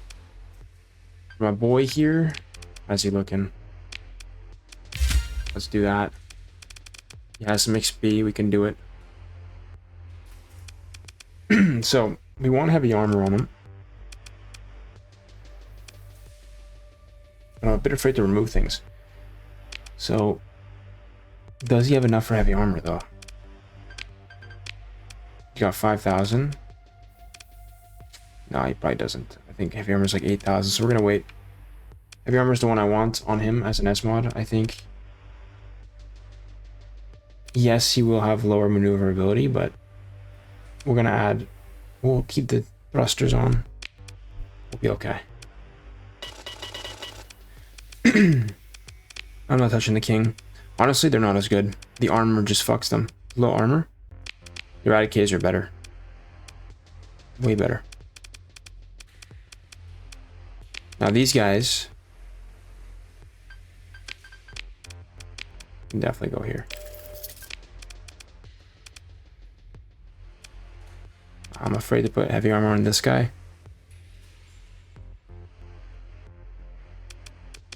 My boy here, how's he looking? Let's do that. He has some XP, we can do it. So we want heavy armor on him. I'm a bit afraid to remove things. So, does he have enough for heavy armor though? He got 5,000. No, he probably doesn't. I think heavy armor is like 8,000, so we're gonna wait. Heavy armor is the one I want on him as an S mod, I think. Yes, he will have lower maneuverability, but we're gonna add. We'll keep the thrusters on. We'll be okay. I'm not touching the king. Honestly, they're not as good. The armor just fucks them. Low armor? The eradicators are better. Way better. Now these guys can definitely go here. I'm afraid to put heavy armor on this guy.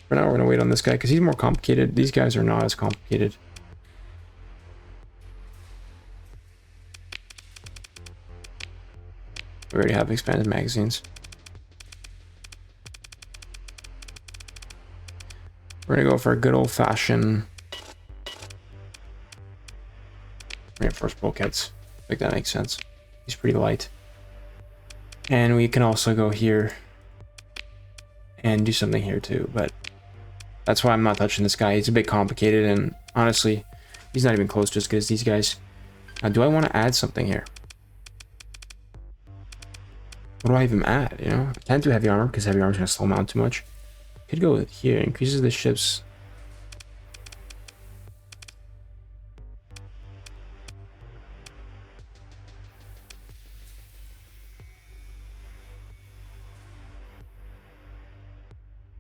For now, we're gonna wait on this guy because he's more complicated. These guys are not as complicated. We already have expanded magazines. We're gonna go for a good old-fashioned reinforced bulkheads. I think that makes sense. He's pretty light. And we can also go here and do something here too, but that's why I'm not touching this guy. He's a bit complicated, and honestly, he's not even close to as good as these guys. Now, do I want to add something here? What do I even add, you know? I can't do heavy armor because heavy armor is going to slow him down too much. Could go with here, increases the ship's...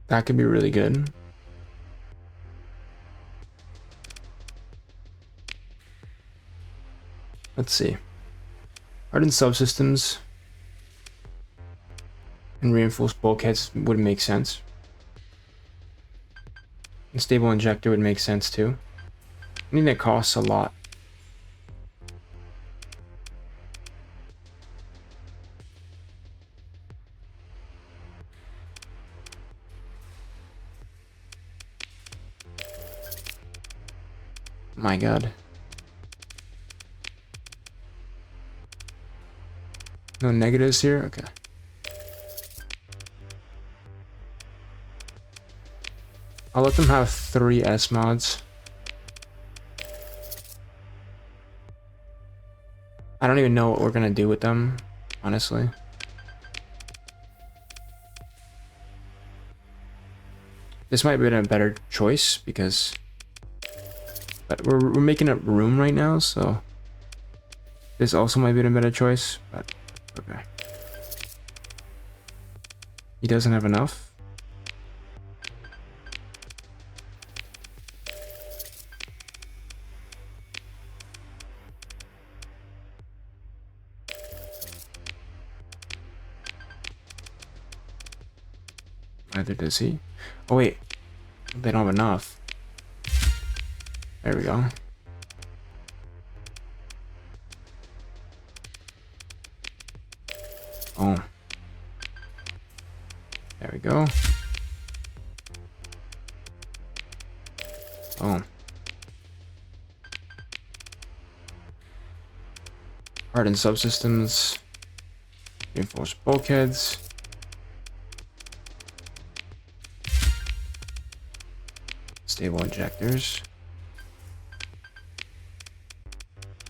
That could be really good. Let's see. Hardened subsystems and reinforced bulkheads would make sense. And stable injector would make sense too. I think that costs a lot. My god. No negatives here? Okay. I'll let them have 3 S mods. I don't even know what we're gonna do with them, honestly. This might have been a better choice because... But we're making up room right now, so... This also might be a better choice, but... Okay. He doesn't have enough. Neither does he. Oh wait, they don't have enough. There we go. Oh. There we go. Oh. Hardened subsystems. Reinforced bulkheads. Stable injectors.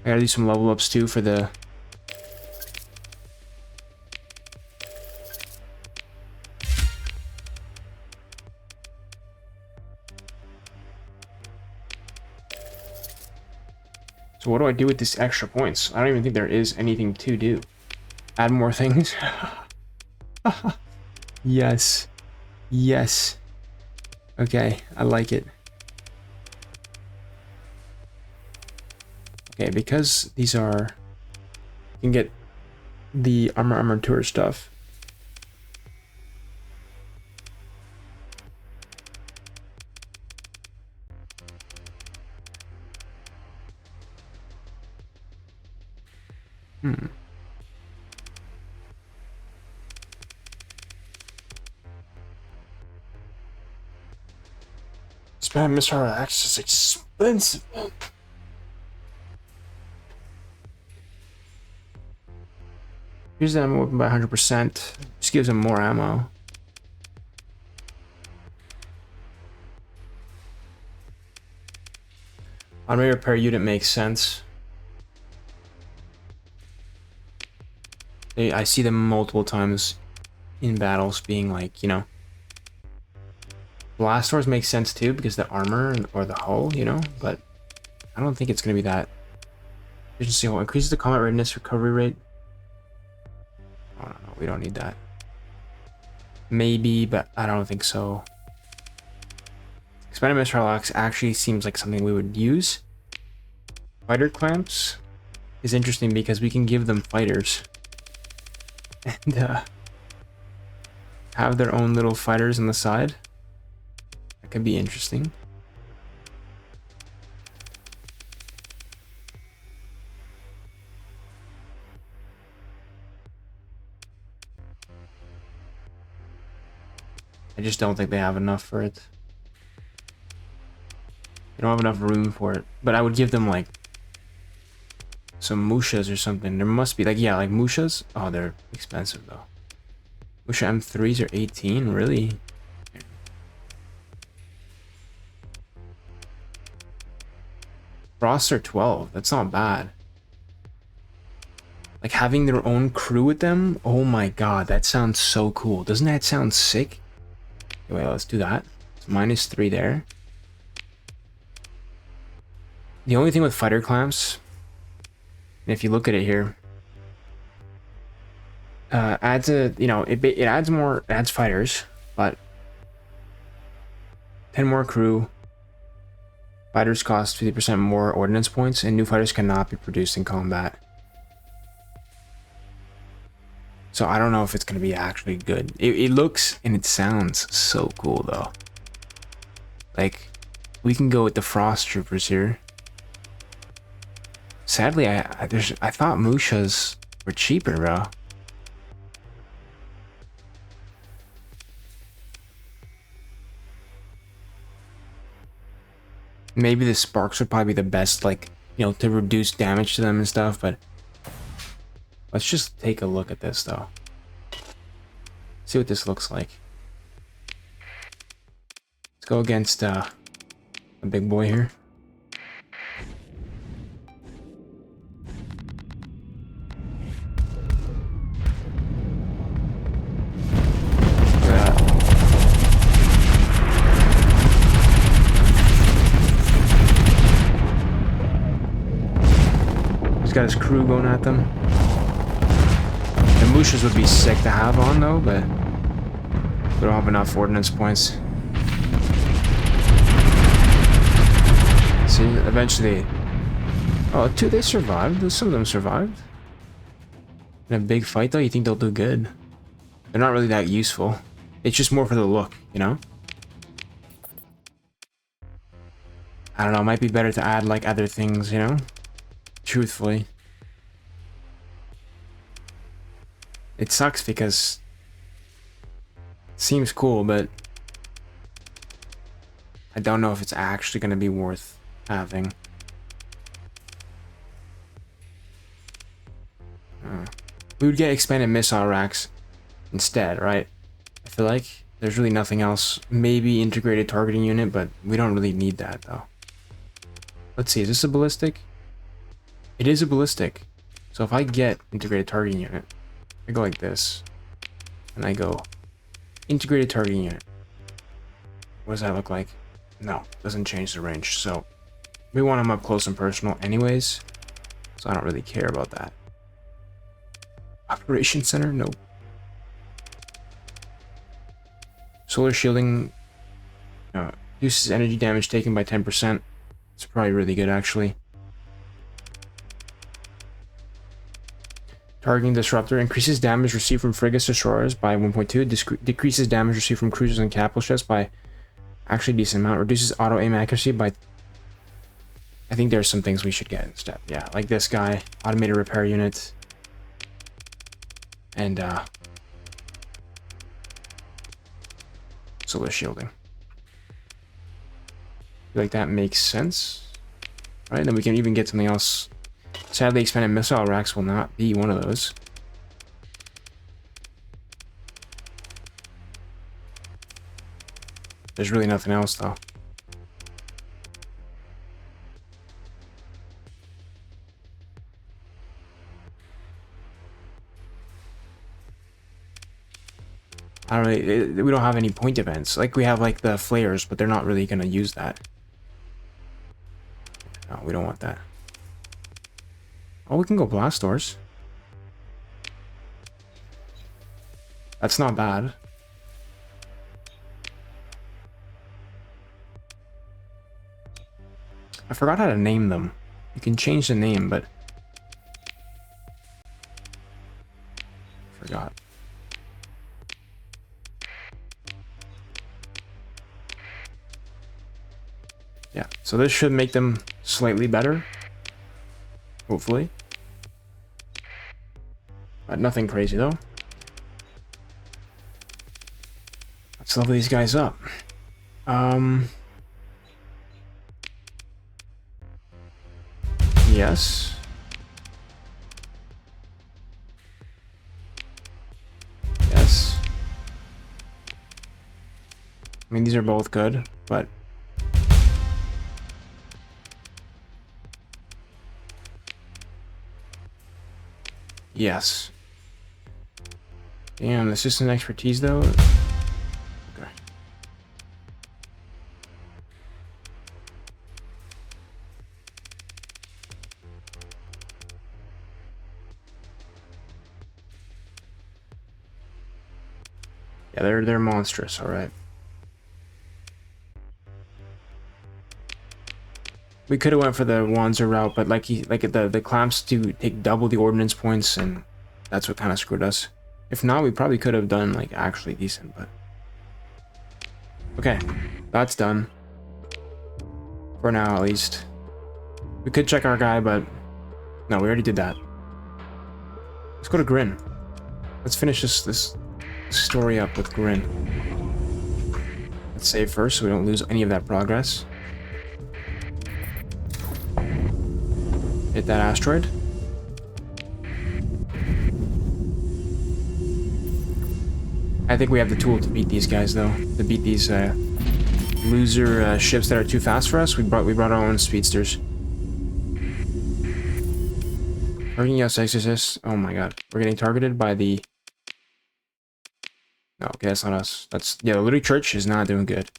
I gotta do some level ups too for the... So what do I do with these extra points? I don't even think there is anything to do. Add more things? Yes. Yes. Okay, I like it. Okay, because these are... You can get the armor tour stuff. Spam Mr. Access is expensive. Here's the ammo weapon by 100%. Just gives him more ammo. Armor repair unit makes sense. I see them multiple times in battles being like, you know, blast doors make sense too because the armor or the hull, you know, but I don't think it's gonna be that. Efficiency hull increases the combat readiness recovery rate. I don't know, we don't need that. Maybe, but I don't think so. Expanded missile axe actually seems like something we would use. Fighter clamps is interesting because we can give them fighters and have their own little fighters on the side. That could be interesting. I just don't think they have enough for it. They don't have enough room for it. But I would give them like some Mushas or something. There must be like, yeah, like Mushas. Oh, they're expensive though. Musha M3s are 18, really? Frosts are 12. That's not bad. Like having their own crew with them. Oh my god, that sounds so cool. Doesn't that sound sick? Okay, wait, let's do that. It's -3 there. The only thing with fighter clamps, and if you look at it here, adds a, you know, it adds more, it adds fighters, but 10 more crew. Fighters cost 50% more ordnance points, and new fighters cannot be produced in combat. So I don't know if it's going to be actually good. It looks and it sounds so cool though. Like, we can go with the frost troopers here. Sadly, I thought Mushas were cheaper, bro. Maybe the sparks would probably be the best, like, you know, to reduce damage to them and stuff, but let's just take a look at this though. See what this looks like. Let's go against a big boy here. Got his crew going at them. The Mushas would be sick to have on though, but we don't have enough ordnance points. See, eventually, oh, they survived. Some of them survived. In a big fight though, you think they'll do good? They're not really that useful. It's just more for the look, you know? I don't know, it might be better to add like other things, you know? Truthfully. It sucks because it seems cool, but I don't know if it's actually going to be worth having. We would get expanded missile racks instead, right? I feel like there's really nothing else. Maybe integrated targeting unit, but we don't really need that though. Let's see, is this a ballistic? It is a ballistic. So if I get integrated targeting unit, I go like this, and I go integrated targeting unit. What does that look like? No, doesn't change the range. So we want them up close and personal anyways, so I don't really care about that. Operation center, nope. Solar shielding reduces energy damage taken by 10%. It's probably really good actually. Targeting disruptor increases damage received from frigates destroyers by 1.2. Decreases damage received from cruisers and capital ships by actually a decent amount. Reduces auto aim accuracy by. I think there's some things we should get instead. Yeah, like this guy, automated repair unit, and solar shielding. I feel like that makes sense, right? And then we can even get something else. Sadly, expanded missile racks will not be one of those. There's really nothing else, though. I don't really, we don't have any point events. Like, we have, like, the flares, but they're not really gonna use that. No, we don't want that. Oh, we can go blast doors. That's not bad. I forgot how to name them. You can change the name, but... Forgot. Yeah, so this should make them slightly better. Hopefully. But nothing crazy, though. Let's level these guys up. Yes. Yes. I mean, these are both good, but... Yes. Damn, the system expertise, though? Okay. Yeah, they're monstrous, alright. We could have went for the Wanzer route, but like the clamps do take double the ordnance points, and that's what kind of screwed us. If not, we probably could have done like actually decent, but okay, that's done for now at least. We could check our guy, but no, we already did that. Let's go to GRIN. Let's finish this story up with GRIN. Let's save first so we don't lose any of that progress. Hit that asteroid. I think we have the tool to beat these guys, though. To beat these loser ships that are too fast for us. We brought our own speedsters. Targeting us, Exorcist. Oh my god, we're getting targeted by the. No, okay, that's not us. That's yeah. The Looting Church is not doing good.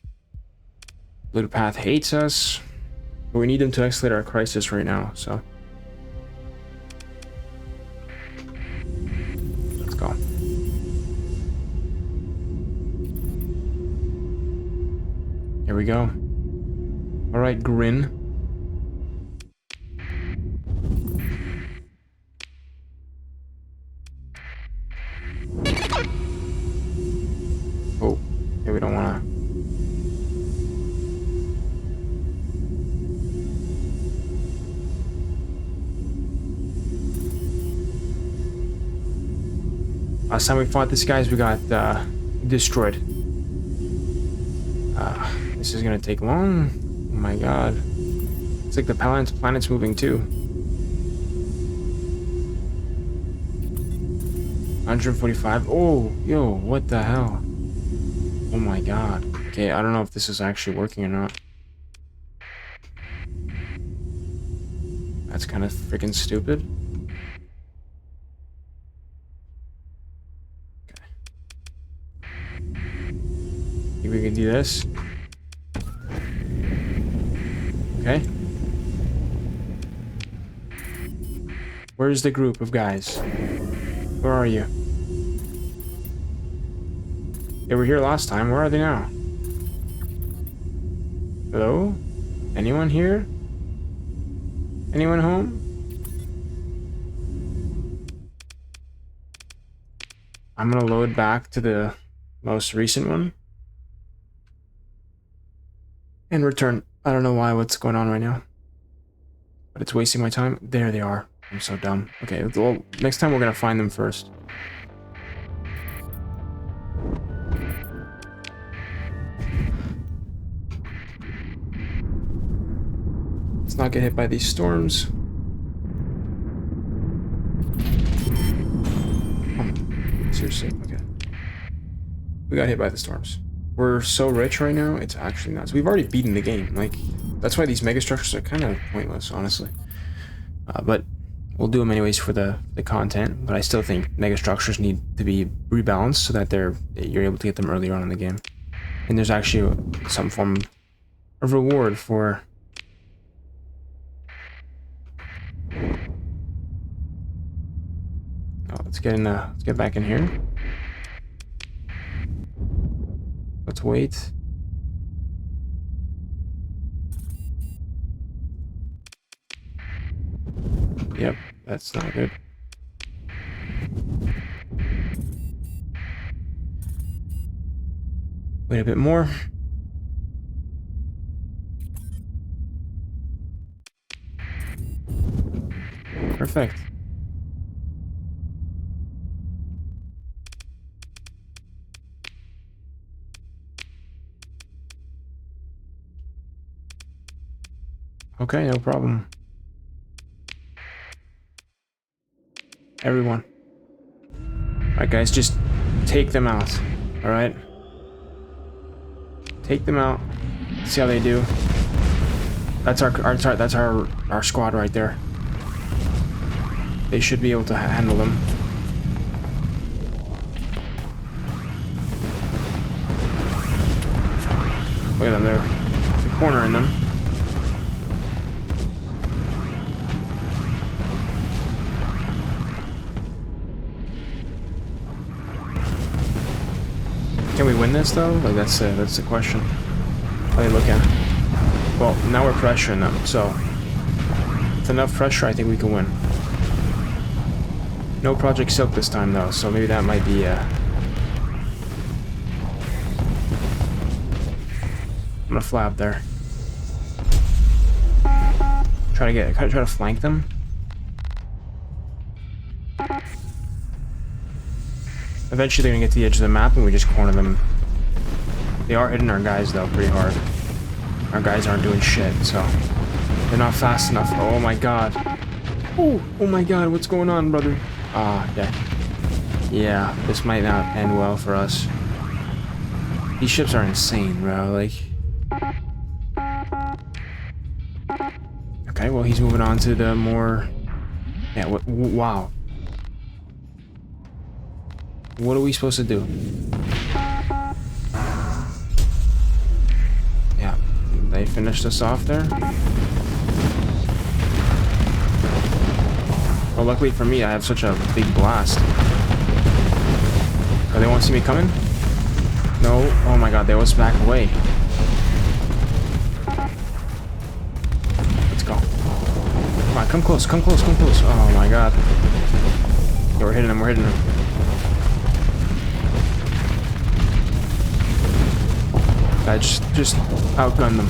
Looting Path hates us, but we need them to escalate our crisis right now. So. Go. Here we go. All right, GRIN. Oh, yeah, we don't want to. Last time we fought these guys, we got destroyed. This is gonna take long. Oh my god. It's like the planet's moving too. 145. Oh, yo, what the hell? Oh my god. Okay, I don't know if this is actually working or not. That's kind of freaking stupid. Think we can do this? Okay. Where's the group of guys? Where are you? They were here last time. Where are they now? Hello? Anyone here? Anyone home? I'm gonna load back to the most recent one. And return. I don't know what's going on right now. But it's wasting my time. There they are. I'm so dumb. Okay, well, next time we're gonna find them first. Let's not get hit by these storms. Oh, seriously, okay. We got hit by the storms. We're so rich right now, it's actually nuts. We've already beaten the game. Like, that's why these megastructures are kind of pointless, honestly. But We'll do them anyways for the content, but I still think mega structures need to be rebalanced so that you're able to get them earlier on in the game. And there's actually some form of reward for... Oh, let's get back in here. Let's wait. Yep, that's not good. Wait a bit more. Perfect. Okay, no problem. Everyone. Alright guys, just take them out. Alright? Take them out. See how they do. That's our squad right there. They should be able to handle them. Look at them, they're cornering them. Can we win this though? Like that's the question. How they looking? Well, now we're pressuring them, so with enough pressure, I think we can win. No Project Silk this time though, so maybe that might be. I'm gonna fly up there. Try to flank them. Eventually they're gonna get to the edge of the map and we just corner them. They are hitting our guys though pretty hard. Our guys aren't doing shit, so they're not fast enough. Oh my god. Oh my god, what's going on, brother? Ah, yeah. Yeah, this might not end well for us. These ships are insane, bro, like... Okay, well he's moving on to the more... Yeah, wow. What are we supposed to do? Yeah, they finished us off there. Well, luckily for me, I have such a big blast. Oh, they won't see me coming? No. Oh my god, they always back away. Let's go. Come on, come close, come close, come close. Oh my god. Yeah, we're hitting them, we're hitting them. I just outgunned them.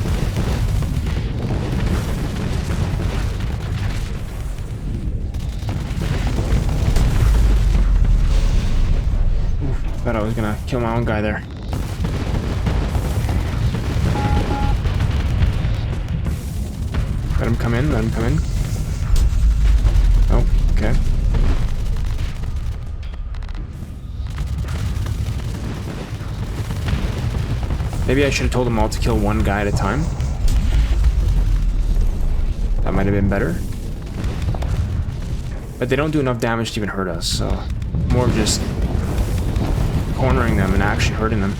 Oof, thought I was gonna kill my own guy there. Let him come in, let him come in. Oh, okay. Maybe I should have told them all to kill one guy at a time. That might have been better. But they don't do enough damage to even hurt us, so... More of just... cornering them and actually hurting them.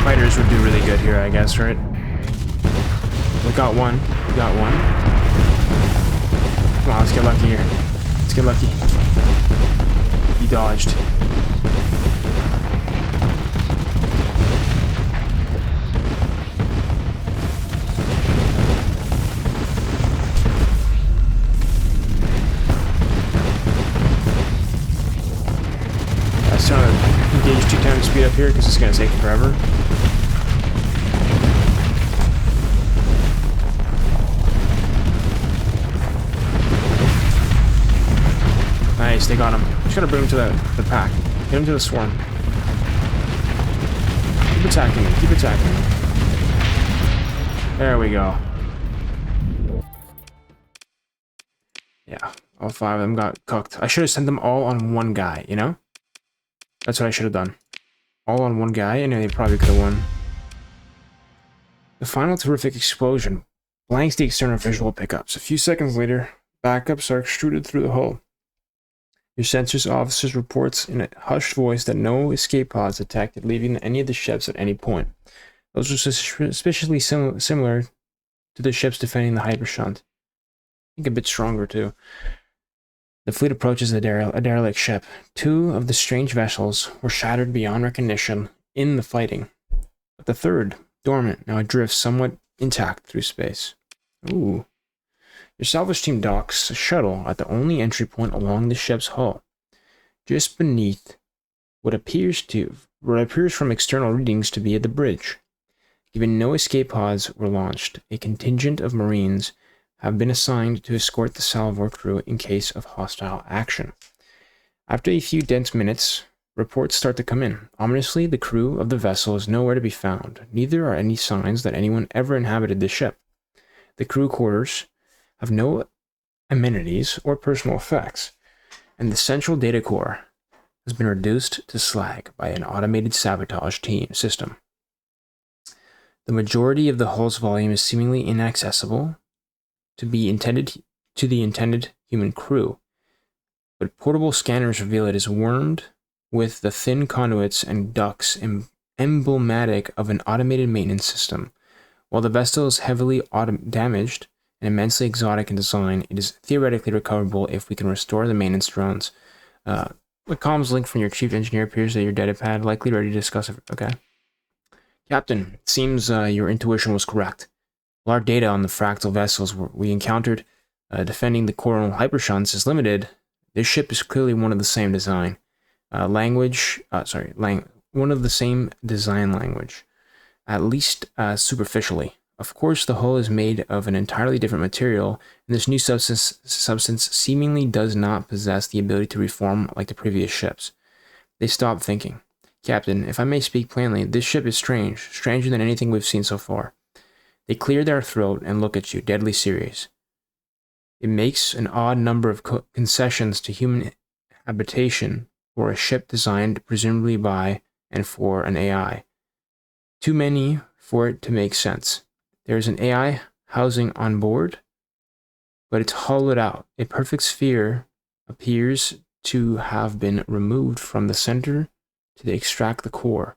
Fighters would do really good here, I guess, right? We got one. We got one. Come on, let's get lucky here. Let's get lucky. He dodged. Let's try to engage 2 times speed up here because it's going to take forever. Nice, they got him. Just gotta bring him to the pack. Get him to the swarm. Keep attacking me. Keep attacking me. There we go. Yeah. All 5 of them got cooked. I should have sent them all on one guy, you know? That's what I should have done. All on one guy, and they probably could have won. The final terrific explosion blanks the external visual pickups. A few seconds later, backups are extruded through the hull. Your sensors officers reports in a hushed voice that no escape pods detected leaving any of the ships at any point. Those are suspiciously similar to the ships defending the hypershunt. I think a bit stronger too. The fleet approaches a derelict ship. 2 of the strange vessels were shattered beyond recognition in the fighting, but the third, dormant, now drifts somewhat intact through space. Ooh. Your salvage team docks a shuttle at the only entry point along the ship's hull, just beneath what appears from external readings to be at the bridge. Given no escape pods were launched, a contingent of Marines have been assigned to escort the salvor crew in case of hostile action. After a few dense minutes, reports start to come in. Ominously, the crew of the vessel is nowhere to be found. Neither are any signs that anyone ever inhabited the ship. The crew quarters have no amenities or personal effects, and the central data core has been reduced to slag by an automated sabotage system. The majority of the hull's volume is seemingly inaccessible to the intended human crew, but portable scanners reveal it is wormed with the thin conduits and ducts emblematic of an automated maintenance system. While the vessel is heavily damaged and immensely exotic in design, it is theoretically recoverable if we can restore the maintenance drones. The comms link from your chief engineer appears at your data pad, likely ready to discuss it. Okay. Captain, it seems your intuition was correct. While our data on the fractal vessels we encountered defending the coronal hypershunts is limited, this ship is clearly one of the same design. One of the same design language, at least superficially. Of course, the hull is made of an entirely different material, and this new substance seemingly does not possess the ability to reform like the previous ships. They stop thinking. Captain, if I may speak plainly, this ship is strange, stranger than anything we've seen so far. They clear their throat and look at you, deadly serious. It makes an odd number of concessions to human habitation for a ship designed presumably by and for an AI. Too many for it to make sense. There is an AI housing on board, but it's hollowed out. A perfect sphere appears to have been removed from the center to extract the core.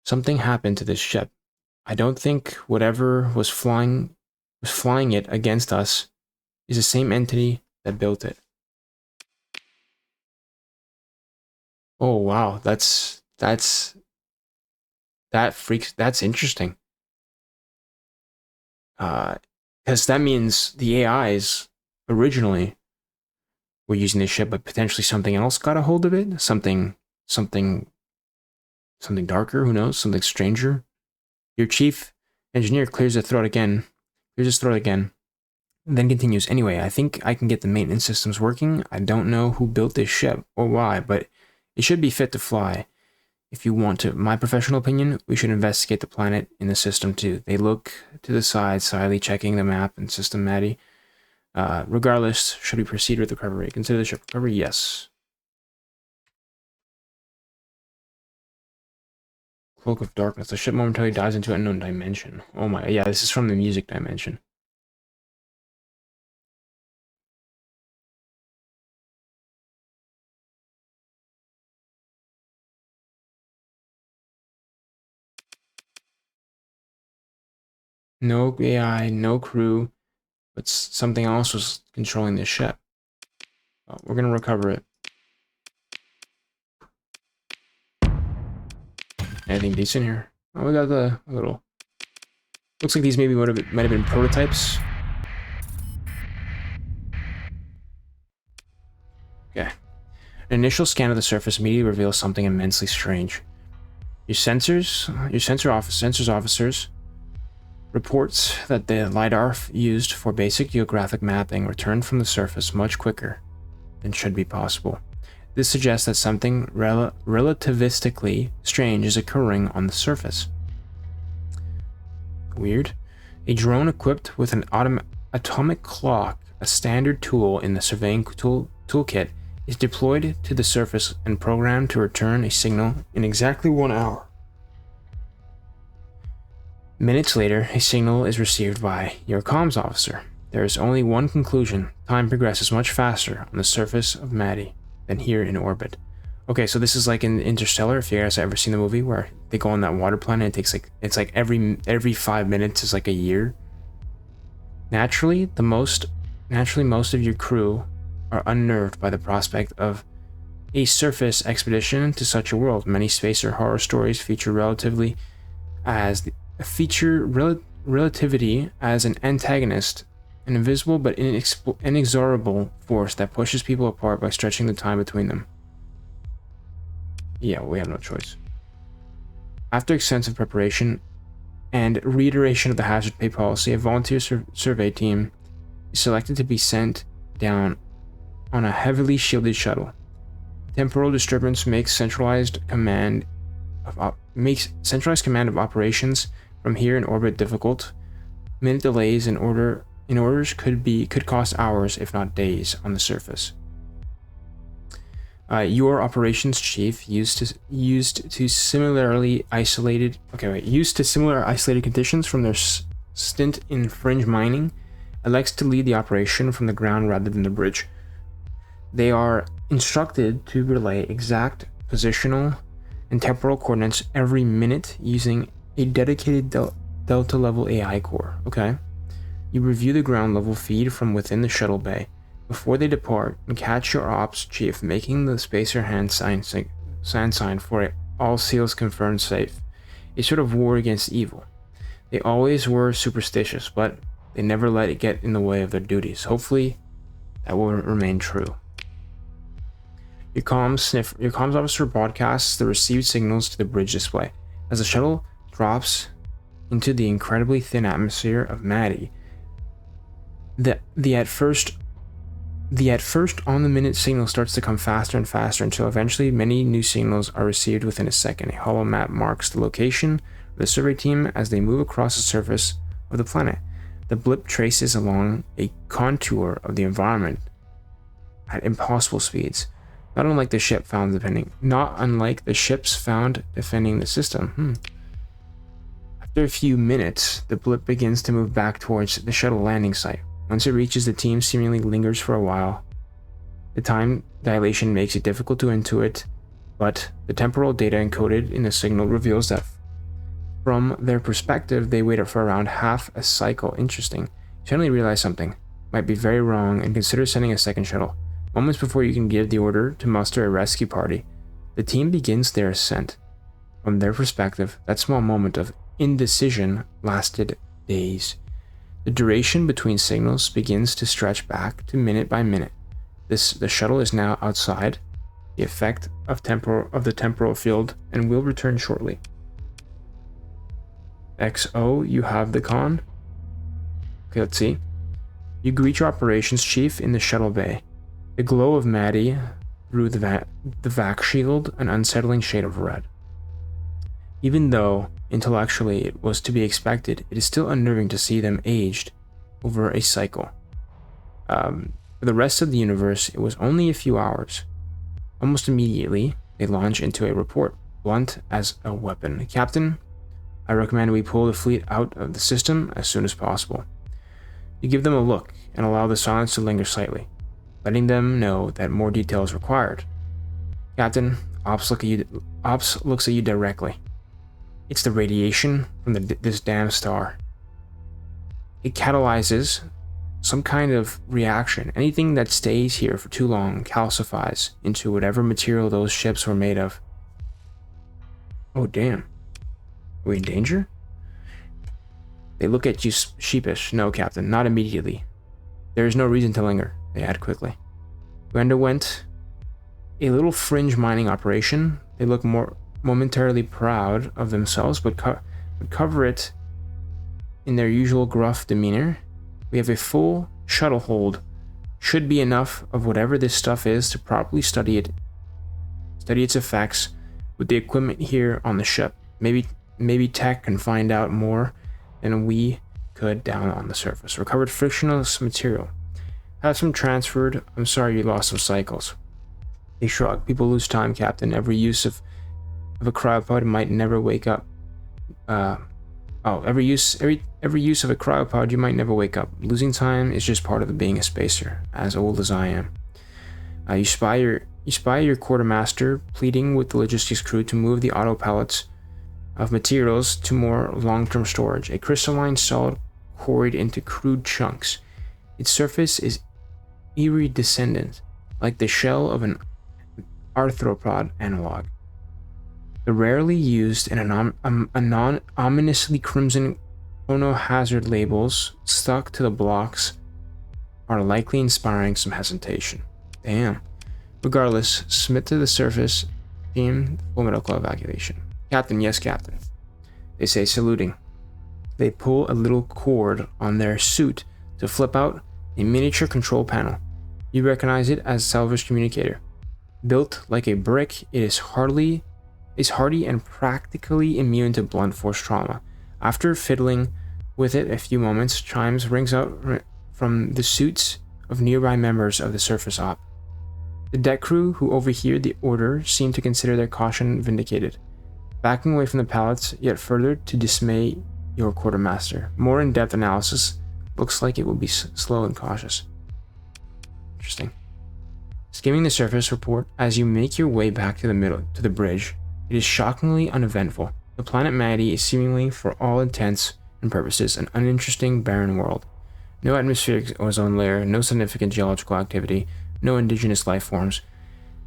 Something happened to this ship. I don't think whatever was flying it against us is the same entity that built it. Oh wow, that's interesting. Because that means the AIs originally were using this ship, but potentially something else got a hold of it. Something darker. Who knows? Something stranger. Your chief engineer clears his throat again, and then continues. Anyway, I think I can get the maintenance systems working. I don't know who built this ship or why, but it should be fit to fly. If you want to, my professional opinion, we should investigate the planet in the system too. They look to the side, slyly checking the map and system Maddie. Regardless, should we proceed with the recovery? Consider the ship recovery? Yes. Cloak of Darkness. The ship momentarily dives into an unknown dimension. Oh my, yeah, this is from the music dimension. No AI, no crew, but something else was controlling this ship. We're gonna recover it. Anything decent here? Oh, we got a little. Looks like these maybe might have been prototypes. Okay. An initial scan of the surface immediately reveals something immensely strange. Your sensors officers reports that the LiDAR used for basic geographic mapping returned from the surface much quicker than should be possible. This suggests that something relativistically strange is occurring on the surface. Weird. A drone equipped with an atomic clock a standard tool in the surveying toolkit, is deployed to the surface and programmed to return a signal in exactly 1 hour. Minutes later, a signal is received by your comms officer. There is only one conclusion: time progresses much faster on the surface of Maddie than here in orbit. Okay, so this is like in Interstellar, if you guys have ever seen the movie where they go on that water planet, it's like every 5 minutes is like a year. Naturally, most of your crew are unnerved by the prospect of a surface expedition to such a world. Many spacer horror stories feature relativity as an antagonist, an invisible but inexorable force that pushes people apart by stretching the time between them. Yeah, we have no choice. After extensive preparation and reiteration of the hazard pay policy, a volunteer survey team is selected to be sent down on a heavily shielded shuttle. Temporal disturbance makes centralized command of operations from here in orbit difficult. Minute delays in orders could cost hours, if not days, on the surface. Your operations chief used to similar isolated conditions from their stint in fringe mining, elects to lead the operation from the ground rather than the bridge. They are instructed to relay exact positional and temporal coordinates every minute using a dedicated Delta level AI core. Okay. You review the ground level feed from within the shuttle bay before they depart and catch your ops chief making the spacer hand sign for it. All seals confirmed safe. A sort of war against evil. They always were superstitious, but they never let it get in the way of their duties. Hopefully, that will remain true. Your comms officer broadcasts the received signals to the bridge display. As the shuttle drops into the incredibly thin atmosphere of Maddie, the at first on-the-minute signal starts to come faster and faster until eventually many new signals are received within a second. A hollow map marks the location of the survey team as they move across the surface of the planet. The blip traces along a contour of the environment at impossible speeds, not unlike the ships found defending the system. After a few minutes, the blip begins to move back towards the shuttle landing site. Once it reaches the team, seemingly lingers for a while. The time dilation makes it difficult to intuit, but the temporal data encoded in the signal reveals that from their perspective, they waited for around half a cycle. Interesting. You suddenly realize something might be very wrong and consider sending a second shuttle. Moments before you can give the order to muster a rescue party, the team begins their ascent. From their perspective, that small moment of indecision lasted days. The duration between signals begins to stretch back to minute by minute. The shuttle is now outside the effect of the temporal field and will return shortly. XO, you have the con? Okay, let's see. You greet your operations chief in the shuttle bay. The glow of Maddie through the vac shield, an unsettling shade of red. Even though intellectually it was to be expected, it is still unnerving to see them aged over a cycle. For the rest of the universe, it was only a few hours. Almost immediately, they launch into a report, blunt as a weapon. Captain, I recommend we pull the fleet out of the system as soon as possible. You give them a look and allow the silence to linger slightly, letting them know that more detail is required. Captain, Ops looks at you directly. It's the radiation from this damn star. It catalyzes some kind of reaction. Anything that stays here for too long calcifies into whatever material those ships were made of. Oh damn. Are we in danger? They look at you sheepish. No, Captain, not immediately. There is no reason to linger, they add quickly. We underwent a little fringe mining operation. They look more momentarily proud of themselves, but cover it in their usual gruff demeanor. We have a full shuttle hold. Should be enough of whatever this stuff is to properly study its effects with the equipment here on the ship. Maybe Tech can find out more than we could down on the surface. Recovered frictionless material. Have some transferred. I'm sorry you lost some cycles. They shrug. People lose time, Captain. Every use of a cryopod might never wake up. Every use of a cryopod you might never wake up. Losing time is just part of being a spacer, as old as I am. You spy your quartermaster pleading with the logistics crew to move the auto pallets of materials to more long-term storage. A crystalline solid quarried into crude chunks. Its surface is iridescent, like the shell of an arthropod analog. The rarely used and ominously crimson chronohazard labels stuck to the blocks are likely inspiring some hesitation. Damn. Regardless, submit to the surface team full medical evacuation. Captain, yes, Captain. They say, saluting. They pull a little cord on their suit to flip out a miniature control panel. You recognize it as salvage communicator. Built like a brick, it is hardy and practically immune to blunt force trauma. After fiddling with it a few moments, chimes rings out from the suits of nearby members of the surface op. The deck crew who overheard the order seem to consider their caution vindicated, backing away from the pallets yet further to dismay your quartermaster. More in-depth analysis looks like it will be slow and cautious. Interesting. Skimming the surface report as you make your way back to the bridge, it is shockingly uneventful. The planet Maddie is seemingly, for all intents and purposes, an uninteresting, barren world. No atmospheric ozone layer, no significant geological activity, no indigenous life forms.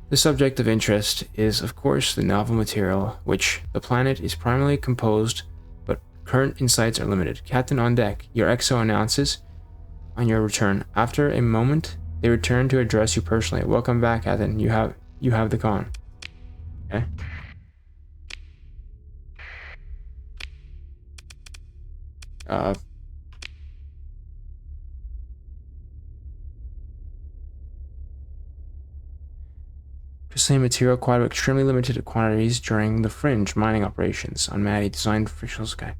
The subject of interest is, of course, the novel material, which the planet is primarily composed, but current insights are limited. Captain on deck, your XO announces on your return. After a moment, they return to address you personally. Welcome back, Captain. You have the con. Okay. Crystalline material acquired with extremely limited quantities during the fringe mining operations on Maddie, designed for frictional sky.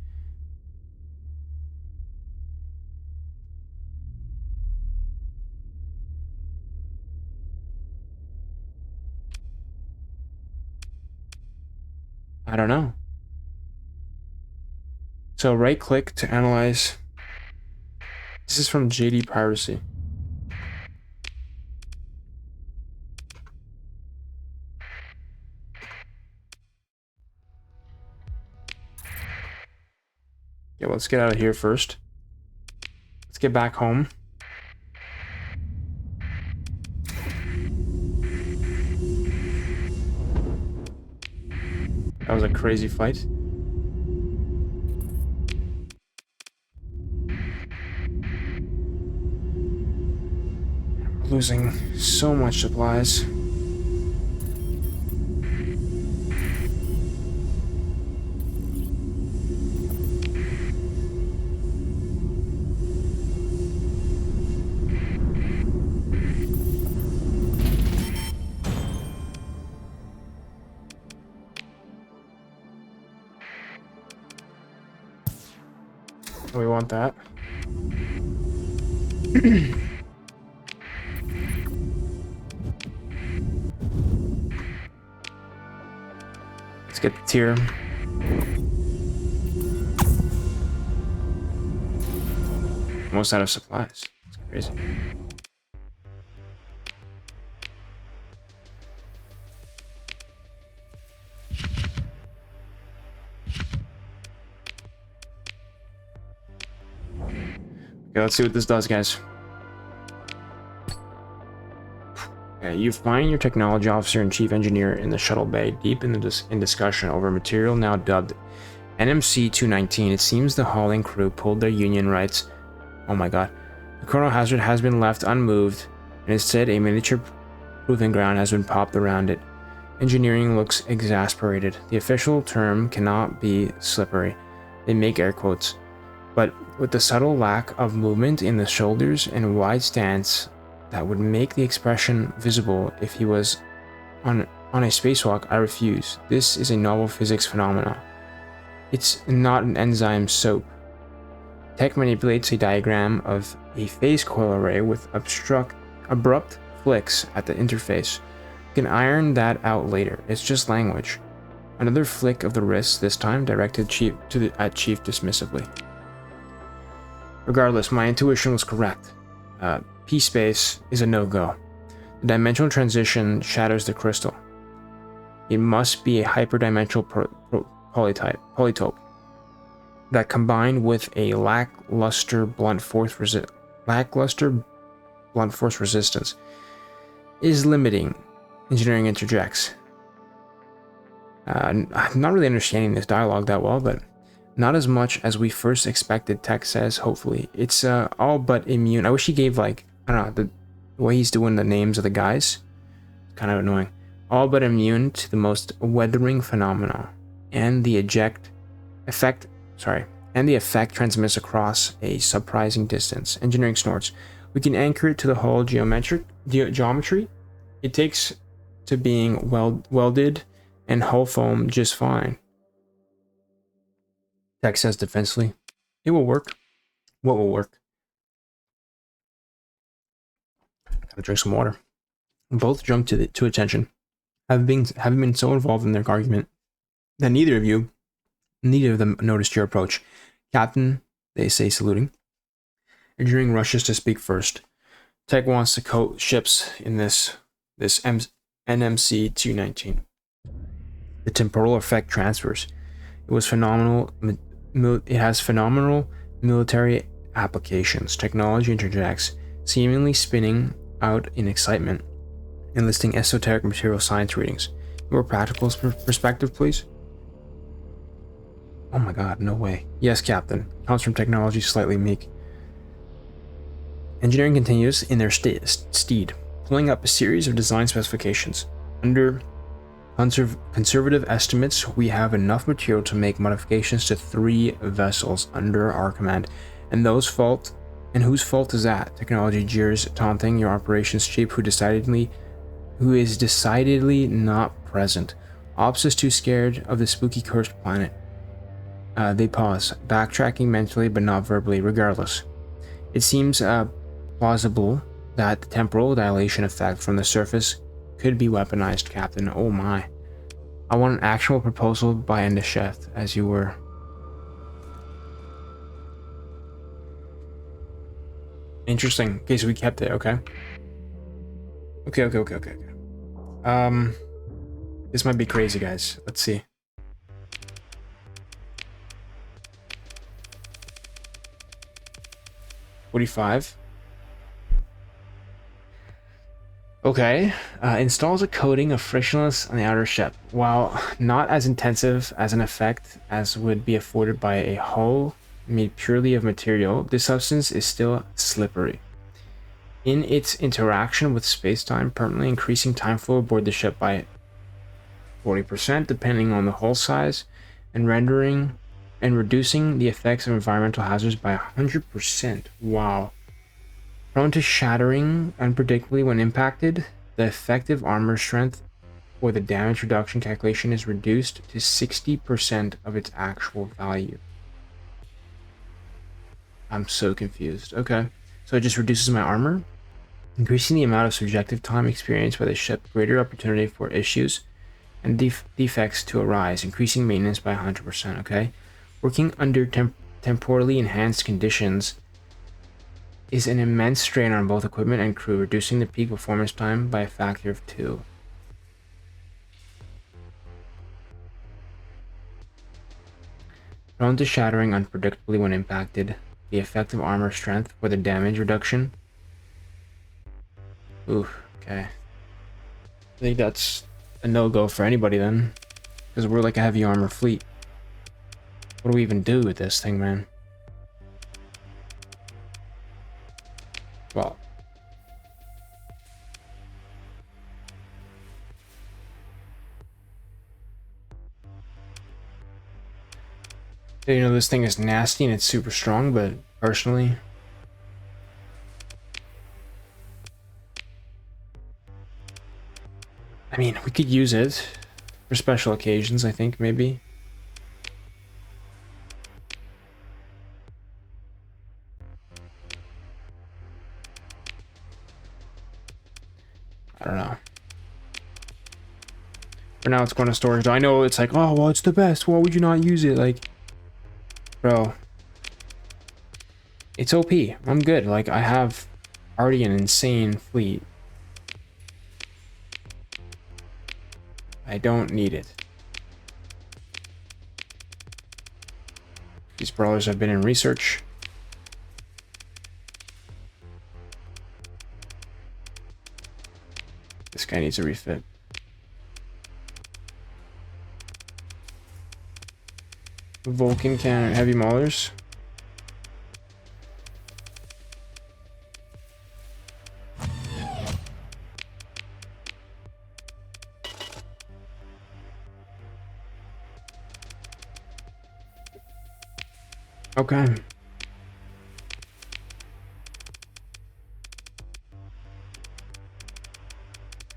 I don't know. So right click to analyze. This is from JD Piracy. Yeah, let's get out of here first. Let's get back home. That was a crazy fight. We're losing so much supplies. We want that. Let's get the tier. Almost out of supplies. It's crazy. Okay, let's see what this does, guys. Okay, you find your technology officer and chief engineer in the shuttle bay, deep in discussion over material now dubbed NMC-219. It seems the hauling crew pulled their union rights. Oh my god. The chronohazard has been left unmoved, and instead a miniature proving ground has been popped around it. Engineering looks exasperated. The official term cannot be slippery. They make air quotes. But with the subtle lack of movement in the shoulders and wide stance that would make the expression visible if he was on a spacewalk, I refuse. This is a novel physics phenomenon. It's not an enzyme soap. Tech manipulates a diagram of a phase coil array with abrupt flicks at the interface. You can iron that out later. It's just language. Another flick of the wrist, this time directed at Chief dismissively. Regardless, my intuition was correct. P-space is a no-go. The dimensional transition shatters the crystal. It must be a hyperdimensional polytope that, combined with a lackluster blunt force resistance, is limiting. Engineering interjects. I'm not really understanding this dialogue that well, but not as much as we first expected, Tech says, hopefully. It's all but immune. I wish he gave, like, I don't know, the way he's doing the names of the guys. It's kind of annoying. All but immune to the most weathering phenomena. And the effect transmits across a surprising distance. Engineering snorts. We can anchor it to the hull geometry. It takes to being welded and hull foam just fine. Tech says defensively. It will work. What will work? Gotta drink some water. Both jump to attention. Having been so involved in their argument that neither of them noticed your approach. Captain, they say, saluting. Engineering rushes to speak first. Tech wants to coat ships in this NMC 219. The temporal effect transfers. It was phenomenal. It has phenomenal military applications. Technology interjects, seemingly spinning out in excitement, enlisting esoteric material science readings. More practical perspective, please. Oh my god, no way. Yes, Captain. Comes from technology, slightly meek. Engineering continues in their steed, pulling up a series of design specifications. Under conservative estimates, we have enough material to make modifications to 3 vessels under our command. And whose fault is that? Technology jeers, taunting your operations chief who is decidedly not present. Ops is too scared of the spooky cursed planet. They pause, backtracking mentally but not verbally. Regardless, it seems plausible that the temporal dilation effect from the surface could be weaponized, Captain. Oh my. I want an actual proposal by end of shift, as you were. Interesting. Okay, so we kept it, okay. Okay. This might be crazy, guys. Let's see. $45. Okay, installs a coating of frictionless on the outer ship. While not as intensive as an effect as would be afforded by a hull made purely of material, this substance is still slippery in its interaction with space-time, permanently increasing time flow aboard the ship by 40% depending on the hull size, and reducing the effects of environmental hazards by 100%. Wow. Prone to shattering unpredictably when impacted, the effective armor strength for the damage reduction calculation is reduced to 60% of its actual value. I'm so confused. Okay, so it just reduces my armor, increasing the amount of subjective time experienced by the ship, greater opportunity for issues and defects to arise, increasing maintenance by 100%. Okay, working under temporally enhanced conditions is an immense strain on both equipment and crew, reducing the peak performance time by a factor of 2. Prone to shattering unpredictably when impacted, the effective armor strength for the damage reduction. Oof, okay. I think that's a no-go for anybody then, because we're like a heavy armor fleet. What do we even do with this thing, man? Well, you know, this thing is nasty and it's super strong, but personally, I mean, we could use it for special occasions, I think, maybe. I don't know. For now, it's going to storage. I know it's like, oh, well, it's the best. Why would you not use it? Like, bro, it's OP. I'm good. Like, I have already an insane fleet. I don't need it. These brawlers have been in research. This guy needs a refit. Vulcan cannon, heavy maulers. Okay.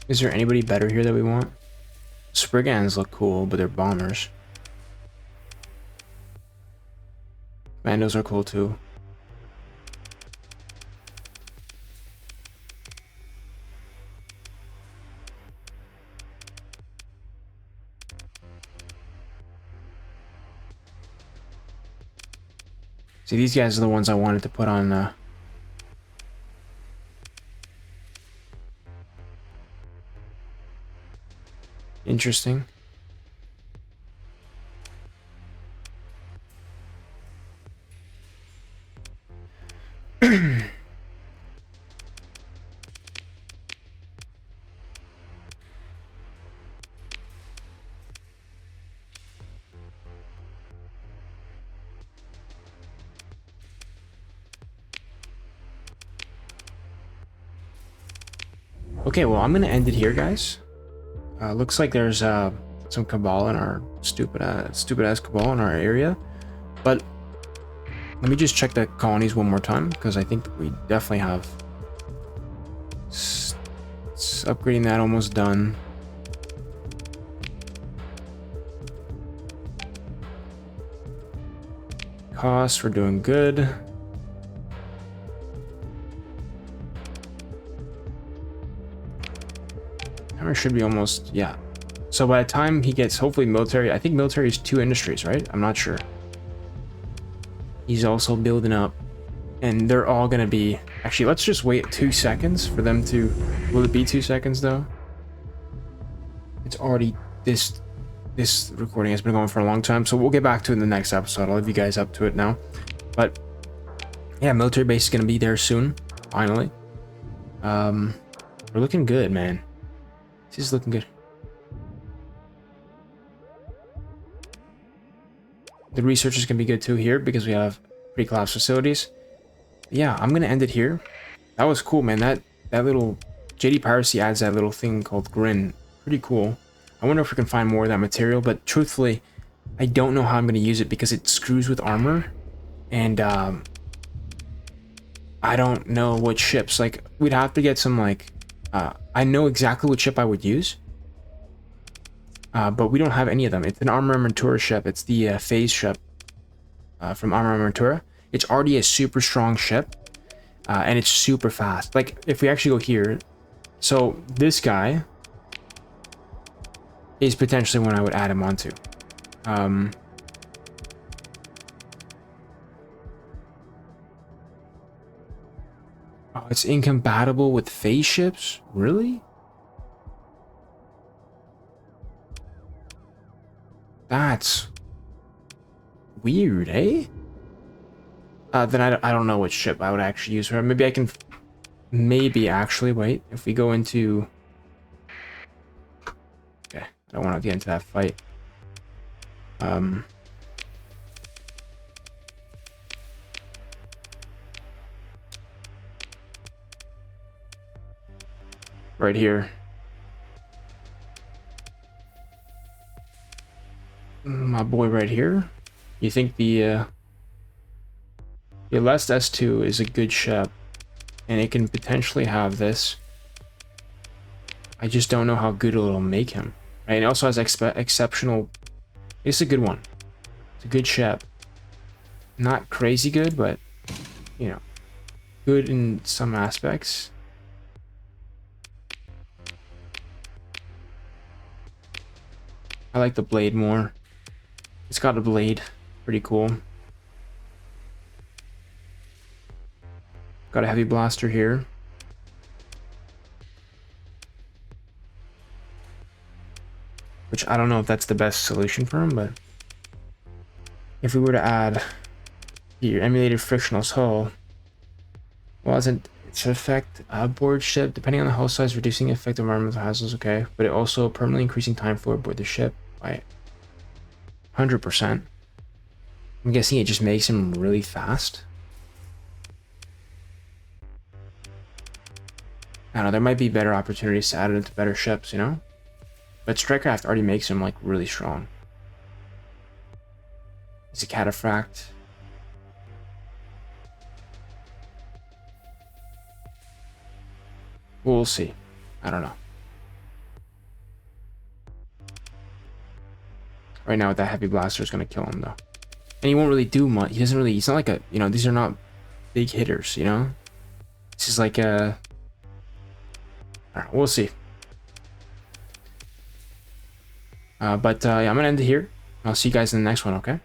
Is there anybody better here that we want? Spriggans look cool, but they're bombers. Mandos are cool too. See, these guys are the ones I wanted to put on interesting. Okay, well, I'm gonna end it here, guys. Looks like there's some cabal in our stupid ass cabal in our area, but let me just check the colonies one more time because I think we definitely have upgrading that almost done. Costs, we're doing good. Hammer should be almost, yeah. So by the time he gets, hopefully military, I think military is 2 industries, right? I'm not sure. He's also building up, and they're all gonna be, actually, let's just wait 2 seconds for them to, will it be 2 seconds though? It's already, this recording has been going for a long time, so we'll get back to it in the next episode. I'll leave you guys up to it now. But yeah, military base is gonna be there soon, finally. We're looking good, man. This is looking good. The research is gonna be good too here because we have pre-collapse facilities. Yeah, I'm gonna end it here. That was cool, man. That little JD Piracy adds that little thing called GRIN. Pretty cool. I wonder if we can find more of that material, but truthfully, I don't know how I'm gonna use it because it screws with armor, and I don't know what ships. Like, we'd have to get some like. I know exactly what ship I would use, but we don't have any of them. It's an Arma Mentura ship. It's the phase ship from Arma Mentura. It's already a super strong ship, and it's super fast. Like, if we actually go here, so this guy is potentially one I would add him onto. Oh, it's incompatible with phase ships? Really? That's weird, eh? Then I don't know which ship I would actually use for her. Maybe I can... Maybe, actually, wait. If we go into... Okay, I don't want to get into that fight. Right here. My boy right here. You think the Lest S2 is a good ship, and it can potentially have this. I just don't know how good it'll make him. Right? And it also has exceptional. It's a good one. It's a good ship. Not crazy good, but you know, good in some aspects. I like the blade more. It's got a blade. Pretty cool. Got a heavy blaster here. Which I don't know if that's the best solution for him, but if we were to add here, emulated frictionless hull, well, doesn't its effect aboard ship, depending on the hull size, reducing effect of environmental hazards, okay, but it also permanently increasing time flow aboard the ship by 100%. I'm guessing it just makes him really fast. I don't know, there might be better opportunities to add it to better ships, you know? But Strikecraft already makes him like really strong. He's a cataphract. We'll see. I don't know. Right now with that heavy blaster is going to kill him though. And he won't really do much. He doesn't really, he's not like a, you know, these are not big hitters, you know? This is like a, I don't know, we'll see. Yeah, I'm going to end it here. I'll see you guys in the next one, okay?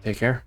Take care.